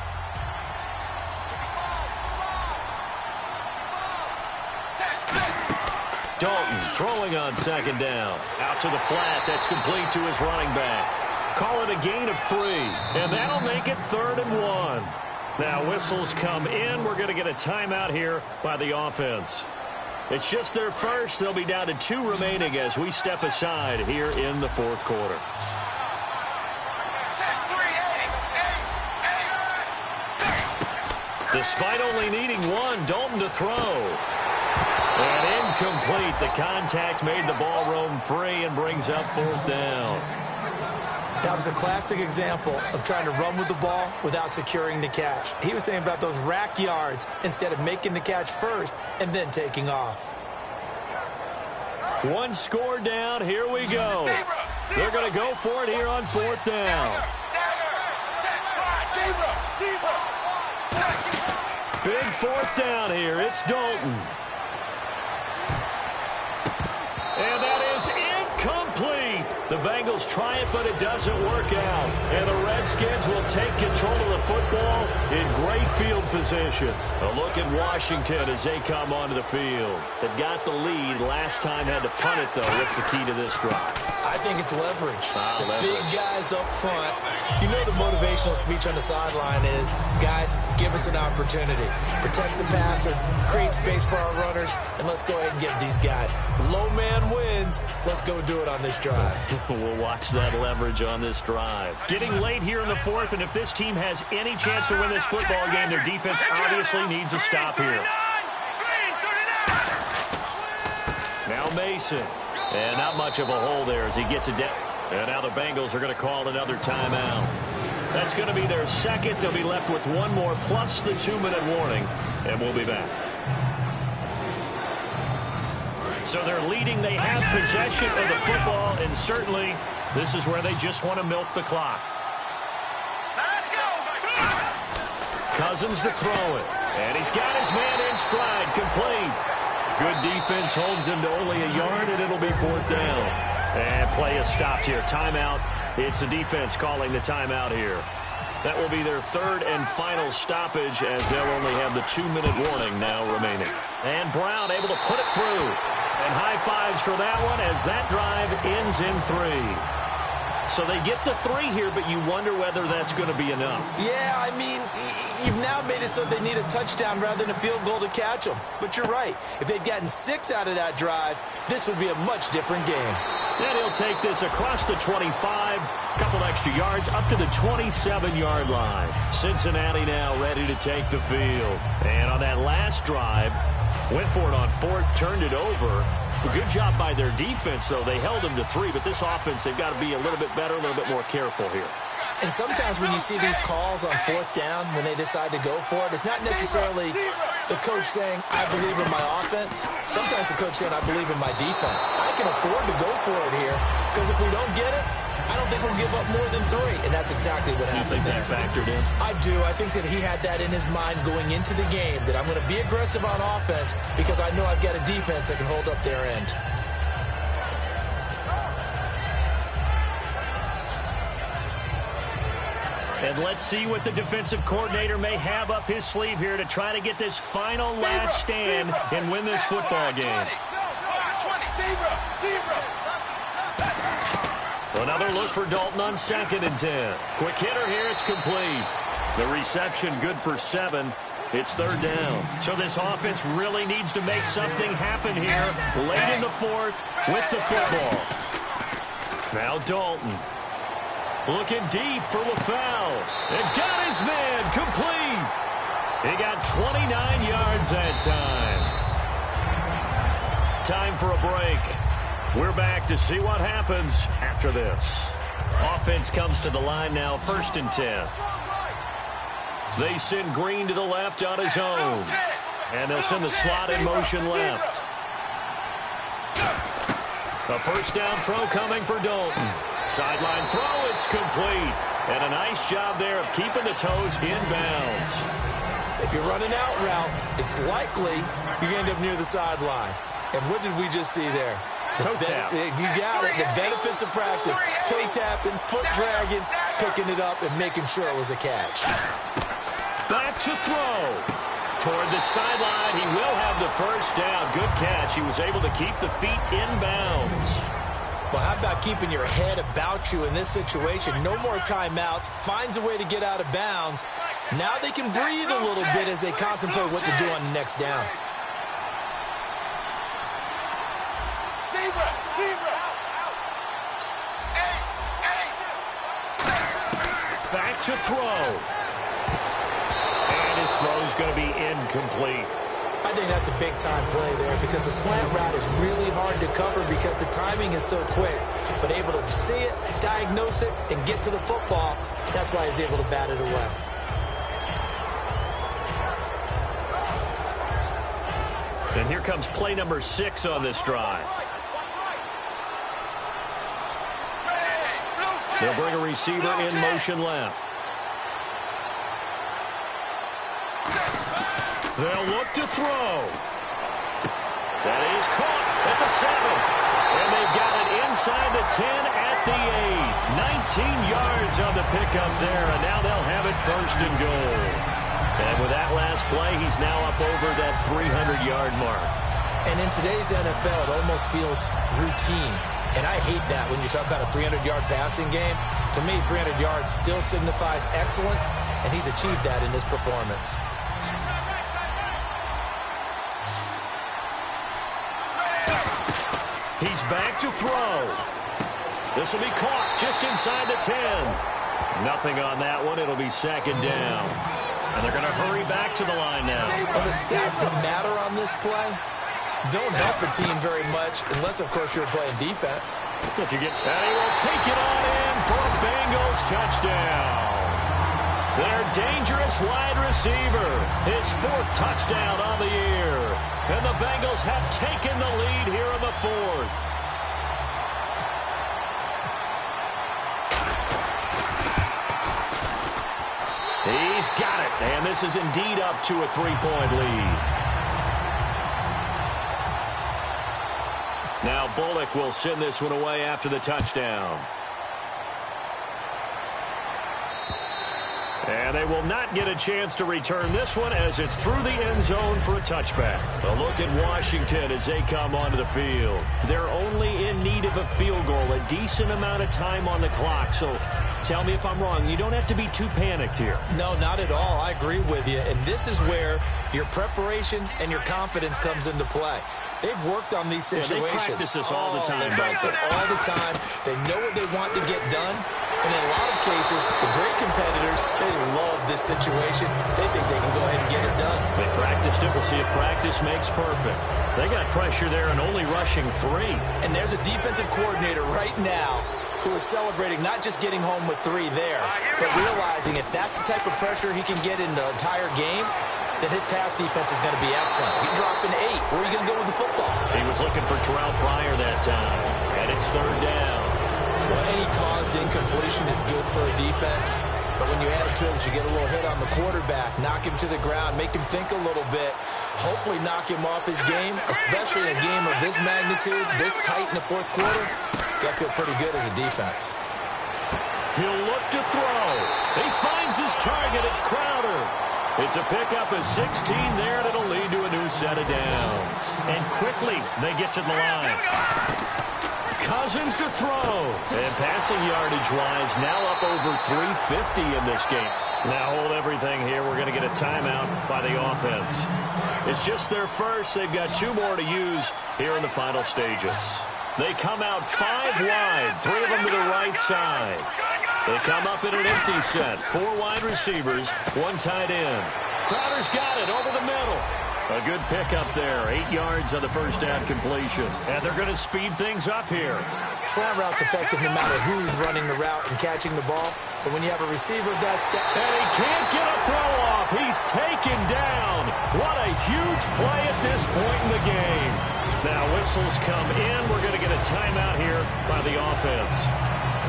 Dalton throwing on 2nd down. Out to the flat. That's complete to his running back. Call it a gain of 3. And that'll make it 3rd and 1. Now whistles come in. We're going to get a timeout here by the offense. It's just their first. They'll be down to 2 remaining as we step aside here in the 4th quarter. Despite only needing 1, Dalton to throw. And incomplete. The contact made the ball roam free and brings up 4th down. That was a classic example of trying to run with the ball without securing the catch. He was thinking about those rack yards instead of making the catch first and then taking off. 1 score down. Here we go. They're going to go for it here on 4th down. Big 4th down here. It's Dalton. And that is incomplete. The Bengals try it, but it doesn't work out. And the Redskins will take control of the football in great field position. A look at Washington as they come onto the field. They've got the lead. Last time had to punt it, though. What's the key to this drive? I think it's leverage. Leverage. Big guys up front. You know the motivational speech on the sideline is, guys, give us an opportunity. Protect the passer, create space for our runners, and let's go ahead and get these guys. Low man wins. Let's go do it on this drive. We'll watch that leverage on this drive. Getting late here in the fourth, and if this team has any chance to win this football game, their defense obviously needs a stop here. Now Mason. And not much of a hole there as he gets it down. And now the Bengals are going to call another timeout. That's going to be their second. They'll be left with one more plus the 2-minute warning. And we'll be back. So they're leading. They have possession of the football. And certainly this is where they just want to milk the clock. Let's go. Cousins to throw it. And he's got his man in stride. Complete. Good defense holds him to only a yard, and it'll be fourth down. And play is stopped here. Timeout. It's the defense calling the timeout here. That will be their third and final stoppage as they'll only have the 2-minute warning now remaining. And Brown able to put it through. And high fives for that one as that drive ends in 3. So they get the 3 here, but you wonder whether that's going to be enough. Yeah, I mean, you've now made it so they need a touchdown rather than a field goal to catch them. But you're right. If they'd gotten 6 out of that drive, this would be a much different game. And he'll take this across the 25, a couple extra yards, up to the 27-yard line. Cincinnati now ready to take the field. And on that last drive, went for it on fourth, turned it over. A good job by their defense, though. They held them to 3, but this offense, they've got to be a little bit better, a little bit more careful here. And sometimes when you see these calls on fourth down, when they decide to go for it, it's not necessarily the coach saying, I believe in my offense. Sometimes the coach saying, I believe in my defense. I can afford to go for it here, because if we don't get it, I don't think we'll give up more than 3, and that's exactly what happened there. You think that factored in? I do. I think that he had that in his mind going into the game, that I'm going to be aggressive on offense because I know I've got a defense that can hold up their end. And let's see what the defensive coordinator may have up his sleeve here to try to get this final last stand and win this football game. Another look for Dalton on 2nd and 10. Quick hitter here, it's complete. The reception good for 7. It's third down. So this offense really needs to make something happen here late in the fourth with the football. Now Dalton. Looking deep for LaFell. And got his man complete. He got 29 yards that time. Time for a break. We're back to see what happens after this. Offense comes to the line now, 1st and 10. They send Green to the left on his own. And they'll send the slot in motion left. A first down throw coming for Dalton. Sideline throw, it's complete. And a nice job there of keeping the toes in bounds. If you're running out route, it's likely you're going to end up near the sideline. And what did we just see there? Toe tap. You got it. The benefits of practice. Toe tapping, foot dragging, picking it up, and making sure it was a catch. Back to throw. Toward the sideline, he will have the first down. Good catch. He was able to keep the feet in bounds. Well, how about keeping your head about you in this situation? No more timeouts. Finds a way to get out of bounds. Now they can breathe a little bit as they contemplate what to do on the next down. Back to throw. And his throw is going to be incomplete. I think that's a big-time play there because the slant route is really hard to cover because the timing is so quick. But able to see it, diagnose it, and get to the football, that's why he's able to bat it away. And here comes play number 6 on this drive. They'll bring a receiver in motion left. They'll look to throw. That is caught at the 7. And they've got it inside the 10 at the 8. 19 yards on the pickup there, and now they'll have it 1st and goal. And with that last play, he's now up over that 300-yard mark. And in today's NFL, it almost feels routine. And I hate that when you talk about a 300-yard passing game. To me, 300 yards still signifies excellence, and he's achieved that in this performance. He's back to throw. This will be caught just inside the 10. Nothing on that one. It'll be second down. And they're going to hurry back to the line now. Well, the stats that matter on this play don't help a team very much unless, of course, you're playing defense. If you get, and he will take it on in for a Bengals touchdown. Their dangerous wide receiver, his 4th touchdown on the year. And the Bengals have taken the lead here in the 4th. He's got it, and this is indeed up to a 3-point lead. Now Bullock will send this one away after the touchdown. And they will not get a chance to return this one as it's through the end zone for a touchback. A look at Washington as they come onto the field. They're only in need of a field goal, a decent amount of time on the clock. So tell me if I'm wrong. You don't have to be too panicked here. No, not at all. I agree with you. And this is where your preparation and your confidence comes into play. They've worked on these situations. They practice this all the time. They practice it all the time. They know what they want to get done. And in a lot of cases, the great competitors, they love this situation. They think they can go ahead and get it done. They practiced it. We'll see if practice makes perfect. They got pressure there and only rushing 3. And there's a defensive coordinator right now who is celebrating not just getting home with 3 there, but realizing if that's the type of pressure he can get in the entire game, then his pass defense is going to be excellent. He dropped an 8. Where are you going to go with the football? He was looking for Terrell Pryor that time, and it's 3rd down. Well, any caused incompletion is good for a defense, but when you add it to it, you get a little hit on the quarterback, knock him to the ground, make him think a little bit, hopefully knock him off his game, especially in a game of this magnitude, this tight in the 4th quarter. Got to feel pretty good as a defense. He'll look to throw. He finds his target. It's Crowder. It's a pickup of 16 there, and it'll lead to a new set of downs. And quickly, they get to the line. Cousins to throw. And passing yardage-wise, now up over 350 in this game. Now hold everything here. We're going to get a timeout by the offense. It's just their first. They've got 2 more to use here in the final stages. They come out 5 wide, 3 of them to the right side. They come up in an empty set. 4 wide receivers, 1 tight end. Crowder's got it over the middle. A good pickup there. 8 yards on the first down completion. And they're going to speed things up here. Slant route's effective no matter who's running the route and catching the ball. But when you have a receiver of that step... And he can't get a throw off. He's taken down. What a huge play at this point in the game. Now whistles come in. We're going to get a timeout here by the offense.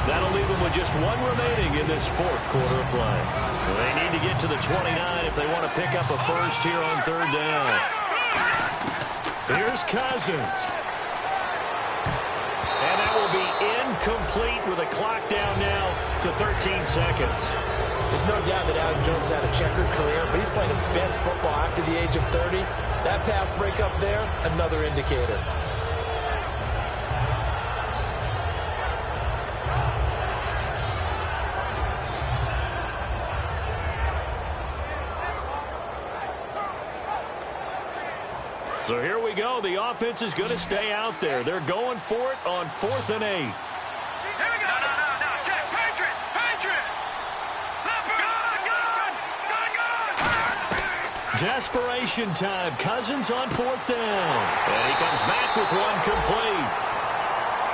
That'll leave them with just 1 remaining in this 4th quarter of play. They need to get to the 29 if they want to pick up a first here on 3rd down. Here's Cousins. And that will be incomplete with a clock down now to 13 seconds. There's no doubt that Adam Jones had a checkered career, but he's playing his best football after the age of 30. That pass breakup there, another indicator. So here we go. The offense is going to stay out there. They're going for it on 4th and 8. Here we go. No. Check. Patriot. Gun. Desperation time. Cousins on 4th down. And he comes back with 1 complete.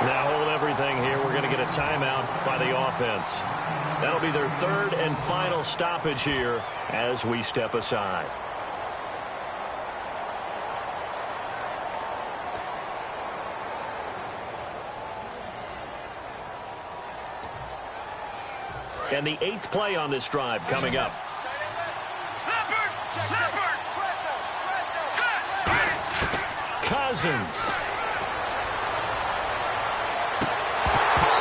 Now hold everything here. We're going to get a timeout by the offense. That'll be their 3rd and final stoppage here as we step aside. And the 8th play on this drive coming up. Cousins.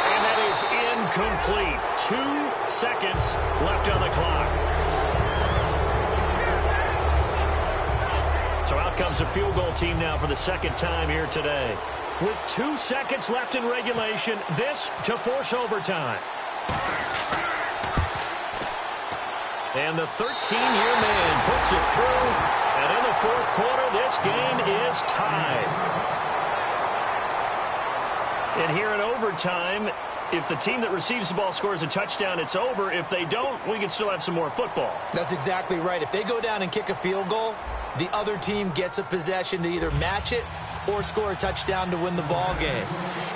And that is incomplete. 2 seconds left on the clock. So out comes a field goal team now for the 2nd time here today. With 2 seconds left in regulation, this to force overtime. And the 13-year man puts it through. And in the fourth quarter, this game is tied. And here in overtime, if the team that receives the ball scores a touchdown, it's over. If they don't, we can still have some more football. That's exactly right. If they go down and kick a field goal, the other team gets a possession to either match it or score a touchdown to win the ball game.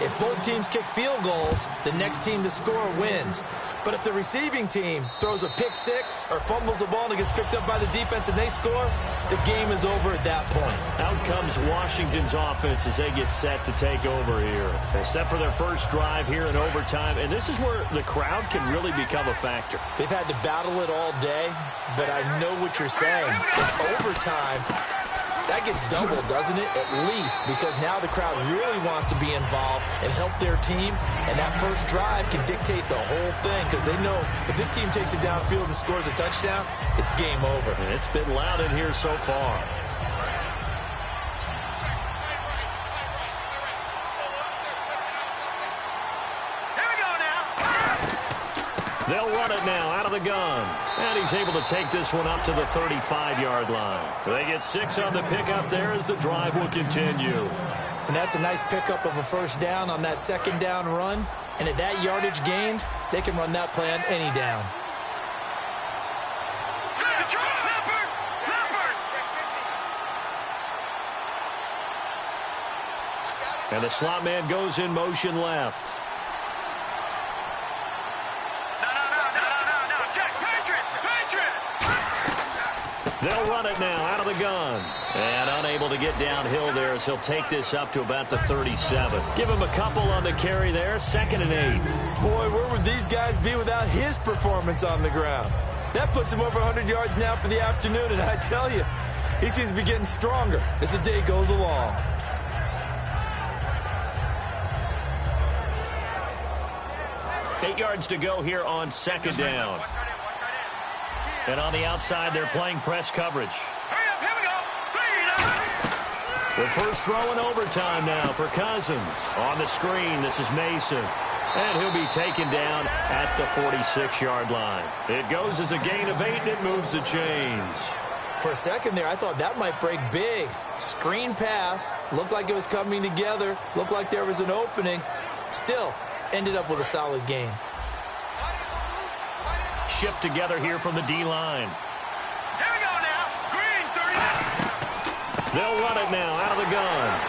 If both teams kick field goals, the next team to score wins. But if the receiving team throws a pick six or fumbles the ball and it gets picked up by the defense and they score, the game is over at that point. Out comes Washington's offense as they get set to take over here. They're set for their first drive here in overtime, and this is where the crowd can really become a factor. They've had to battle it all day, but I know what you're saying. It's overtime. That gets doubled, doesn't it? At least, because now the crowd really wants to be involved and help their team, and that first drive can dictate the whole thing because they know if this team takes it downfield and scores a touchdown, it's game over. And it's been loud in here so far. They'll run it now out of the gun. And he's able to take this one up to the 35-yard line. They get 6 on the pickup there as the drive will continue. And that's a nice pickup of a first down on that second down run. And at that yardage gained, they can run that play on any down. And the slot man goes in motion left. They'll run it now out of the gun. And unable to get downhill there as he'll take this up to about the 37. Give him a couple on the carry there. 2nd and 8. Boy, where would these guys be without his performance on the ground? That puts him over 100 yards now for the afternoon, and I tell you, he seems to be getting stronger as the day goes along. Eight yards to go here on 2nd down. And on the outside, they're playing press coverage. The first throw in overtime now for Cousins. On the screen, this is Mason. And he'll be taken down at the 46-yard line. It goes as a gain of 8, and it moves the chains. For a second there, I thought that might break big. Screen pass. Looked like it was coming together. Looked like there was an opening. Still, ended up with a solid gain. Shift together here from the D-line. Here we go now. Green, 30. They'll run it now out of the gun.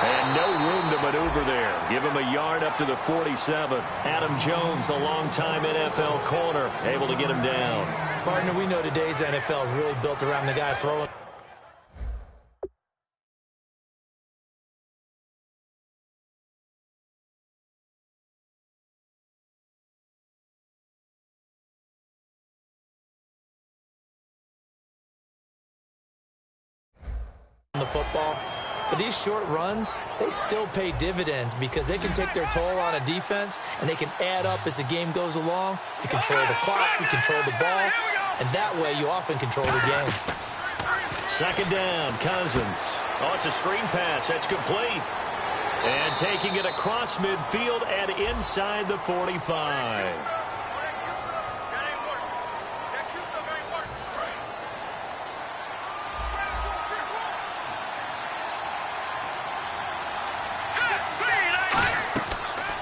And no room to maneuver there. Give him a yard up to the 47. Adam Jones, the longtime NFL corner, able to get him down. Partner, we know today's NFL is really built around the guy throwing. The football, but these short runs, they still pay dividends because they can take their toll on a defense and they can add up as the game goes along. You control the clock, you control the ball, and that way you often control the game. 2nd down, Cousins. Oh, it's a screen pass. That's complete. And taking it across midfield and inside the 45.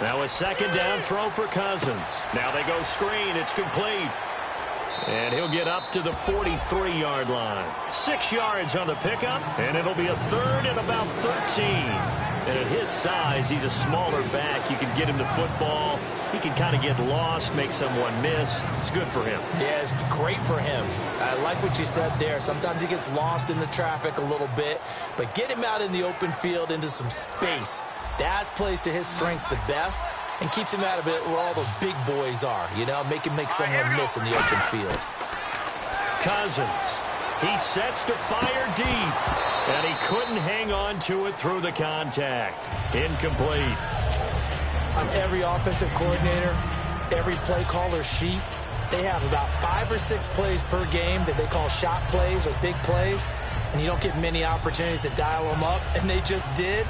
Now a 2nd down throw for Cousins. Now they go screen. It's complete. And he'll get up to the 43-yard line. 6 yards on the pickup, and it'll be a 3rd and about 13. And at his size, he's a smaller back. You can get him to football. He can kind of get lost, make someone miss. It's good for him. Yeah, it's great for him. I like what you said there. Sometimes he gets lost in the traffic a little bit, but get him out in the open field into some space. That plays to his strengths the best and keeps him out of it where all the big boys are, you know, make someone miss in the open field. Cousins, he sets to fire deep, and he couldn't hang on to it through the contact. Incomplete. On every offensive coordinator, every play caller sheet, they have about 5 or 6 plays per game that they call shot plays or big plays, and you don't get many opportunities to dial them up, and they just did.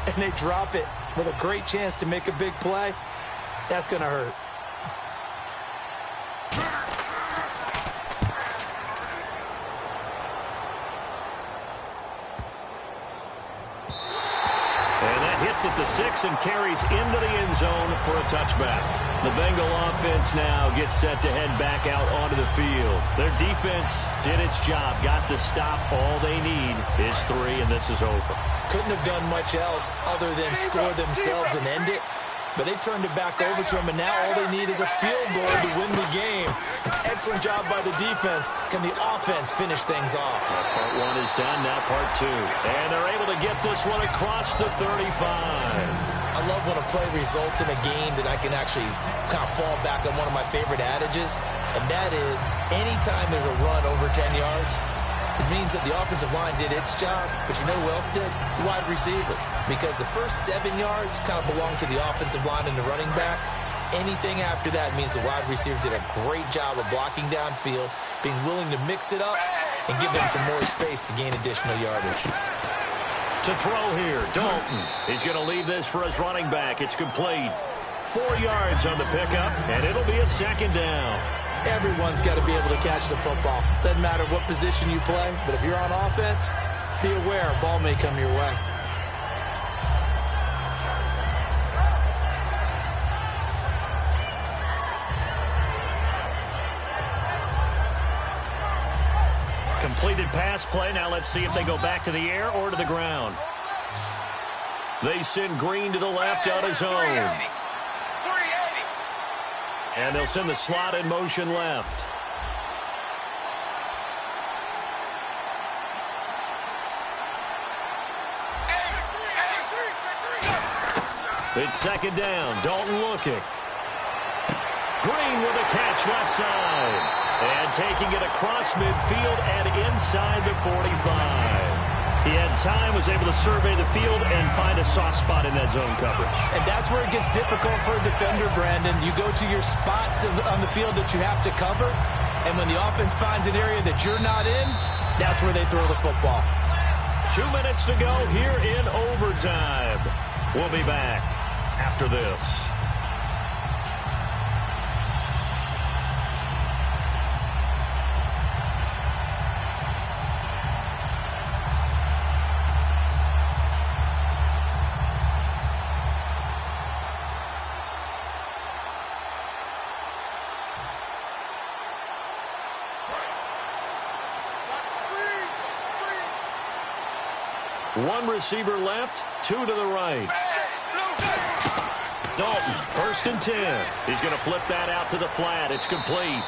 and they drop it with a great chance to make a big play, that's going to hurt. At the 6 and carries into the end zone for a touchback. The Bengal offense now gets set to head back out onto the field. Their defense did its job, got the stop. All they need is 3, and this is over. Couldn't have done much else other than score themselves and end it. But they turned it back over to them, and now all they need is a field goal to win the game. Excellent job by the defense. Can the offense finish things off? Part 1 is done, now part 2. And they're able to get this one across the 35. I love when a play results in a game that I can actually kind of fall back on one of my favorite adages, and that is anytime there's a run over 10 yards, it means that the offensive line did its job, but you know who else did? The wide receiver. Because the first 7 yards kind of belong to the offensive line and the running back. Anything after that means the wide receivers did a great job of blocking downfield, being willing to mix it up, and give them some more space to gain additional yardage. To throw here, Dalton. He's going to leave this for his running back. It's complete. 4 yards on the pickup, and it'll be a second down. Everyone's got to be able to catch the football. Doesn't matter what position you play, but if you're on offense, be aware a ball may come your way. Completed pass play. Now let's see if they go back to the air or to the ground. They send Green to the left on his own. And they'll send the slot in motion left. It's second down. Dalton looking. Green with a catch left side. And taking it across midfield and inside the 45. He had time, was able to survey the field and find a soft spot in that zone coverage. And that's where it gets difficult for a defender, Brandon. You go to your spots on the field that you have to cover, and when the offense finds an area that you're not in, that's where they throw the football. 2 minutes to go here in overtime. We'll be back after this. One receiver left, 2 to the right. Dalton, 1st and 10. He's going to flip that out to the flat. It's complete.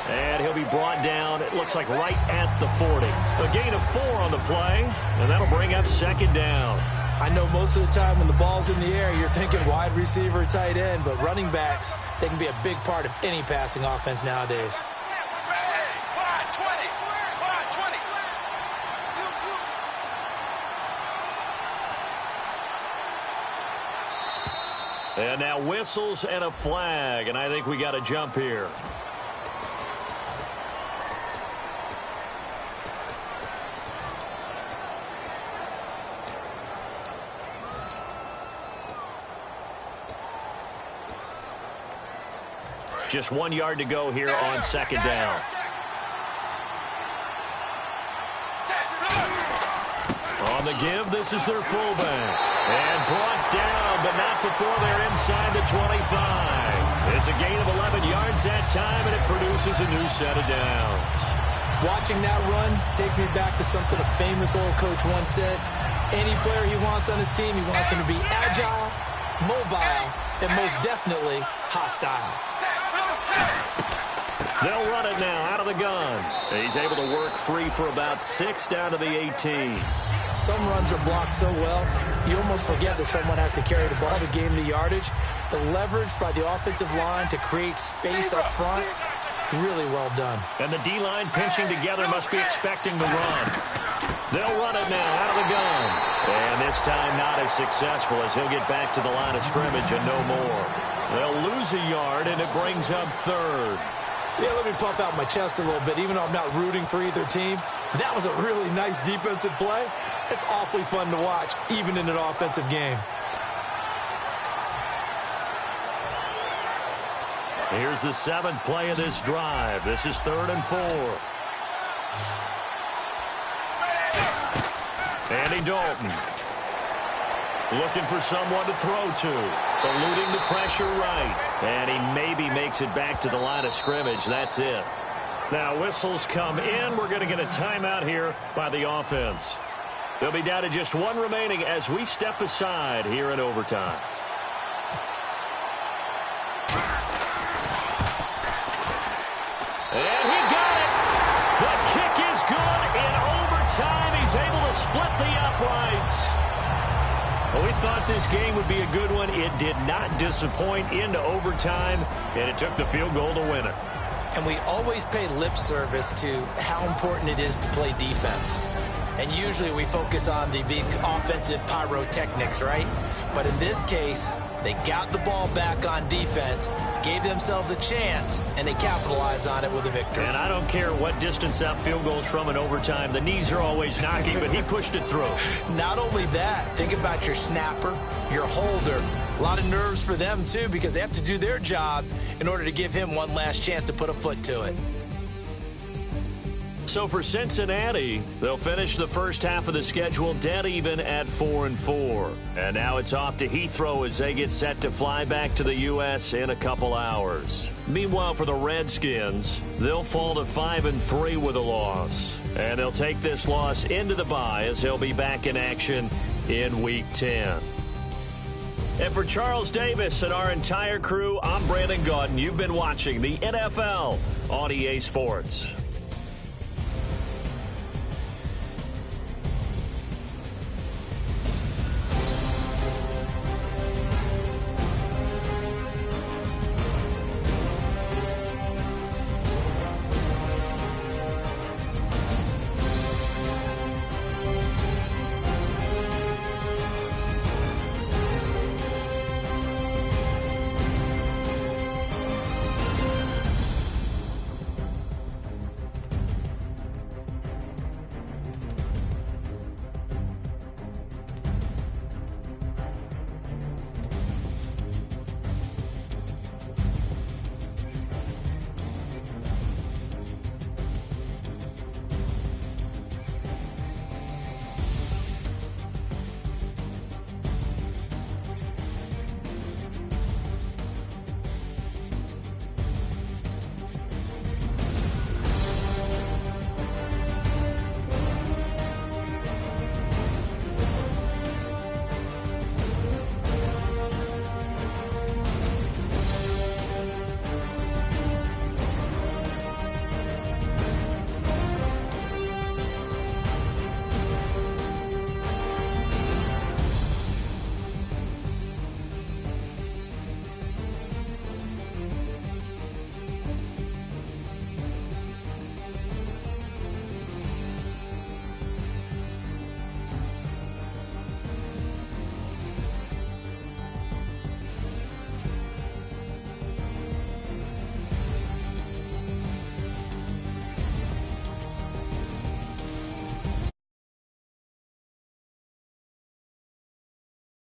And he'll be brought down, it looks like right at the 40. A gain of 4 on the play, and that'll bring up second down. I know most of the time when the ball's in the air, you're thinking wide receiver, tight end, but running backs, they can be a big part of any passing offense nowadays. And now whistles and a flag, and I think we got a jump here. Just 1 yard to go here on second down. On the give, this is their fullback. And brought down, but not before they're inside the 25. It's a gain of 11 yards that time, and it produces a new set of downs. Watching that run takes me back to something a famous old coach once said. Any player he wants on his team, he wants him to be agile, mobile, and most definitely hostile. They'll run it now out of the gun. He's able to work free for about 6 down to the 18. Some runs are blocked so well, you almost forget that someone has to carry the ball to gain the yardage. The leverage by the offensive line to create space up front, really well done. And the D-line pinching together must be expecting the run. They'll run it now out of the gun. And this time not as successful as he'll get back to the line of scrimmage and no more. They'll lose a yard, and it brings up third. Yeah, let me puff out my chest a little bit. Even though I'm not rooting for either team, that was a really nice defensive play. It's awfully fun to watch, even in an offensive game. Here's the 7th play of this drive. This is 3rd and 4. Andy Dalton looking for someone to throw to. Eluding the pressure right. And he maybe makes it back to the line of scrimmage. That's it. Now whistles come in. We're going to get a timeout here by the offense. They'll be down to just 1 remaining as we step aside here in overtime. And he got it. The kick is good in overtime. He's able to split the uprights. Well, we thought this game would be a good one. It did not disappoint into overtime, and it took the field goal to win it. And we always pay lip service to how important it is to play defense. And usually we focus on the big offensive pyrotechnics, right? But in this case, they got the ball back on defense, gave themselves a chance, and they capitalized on it with a victory. And I don't care what distance out field goals from in overtime. The knees are always knocking, but he pushed it through. Not only that, think about your snapper, your holder. A lot of nerves for them, too, because they have to do their job in order to give him one last chance to put a foot to it. So for Cincinnati, they'll finish the first half of the schedule dead even at 4-4. And now it's off to Heathrow as they get set to fly back to the U.S. in a couple hours. Meanwhile, for the Redskins, they'll fall to 5-3 with a loss. And they'll take this loss into the bye as they'll be back in action in Week 10. And for Charles Davis and our entire crew, I'm Brandon Gaudin. You've been watching the NFL on EA Sports.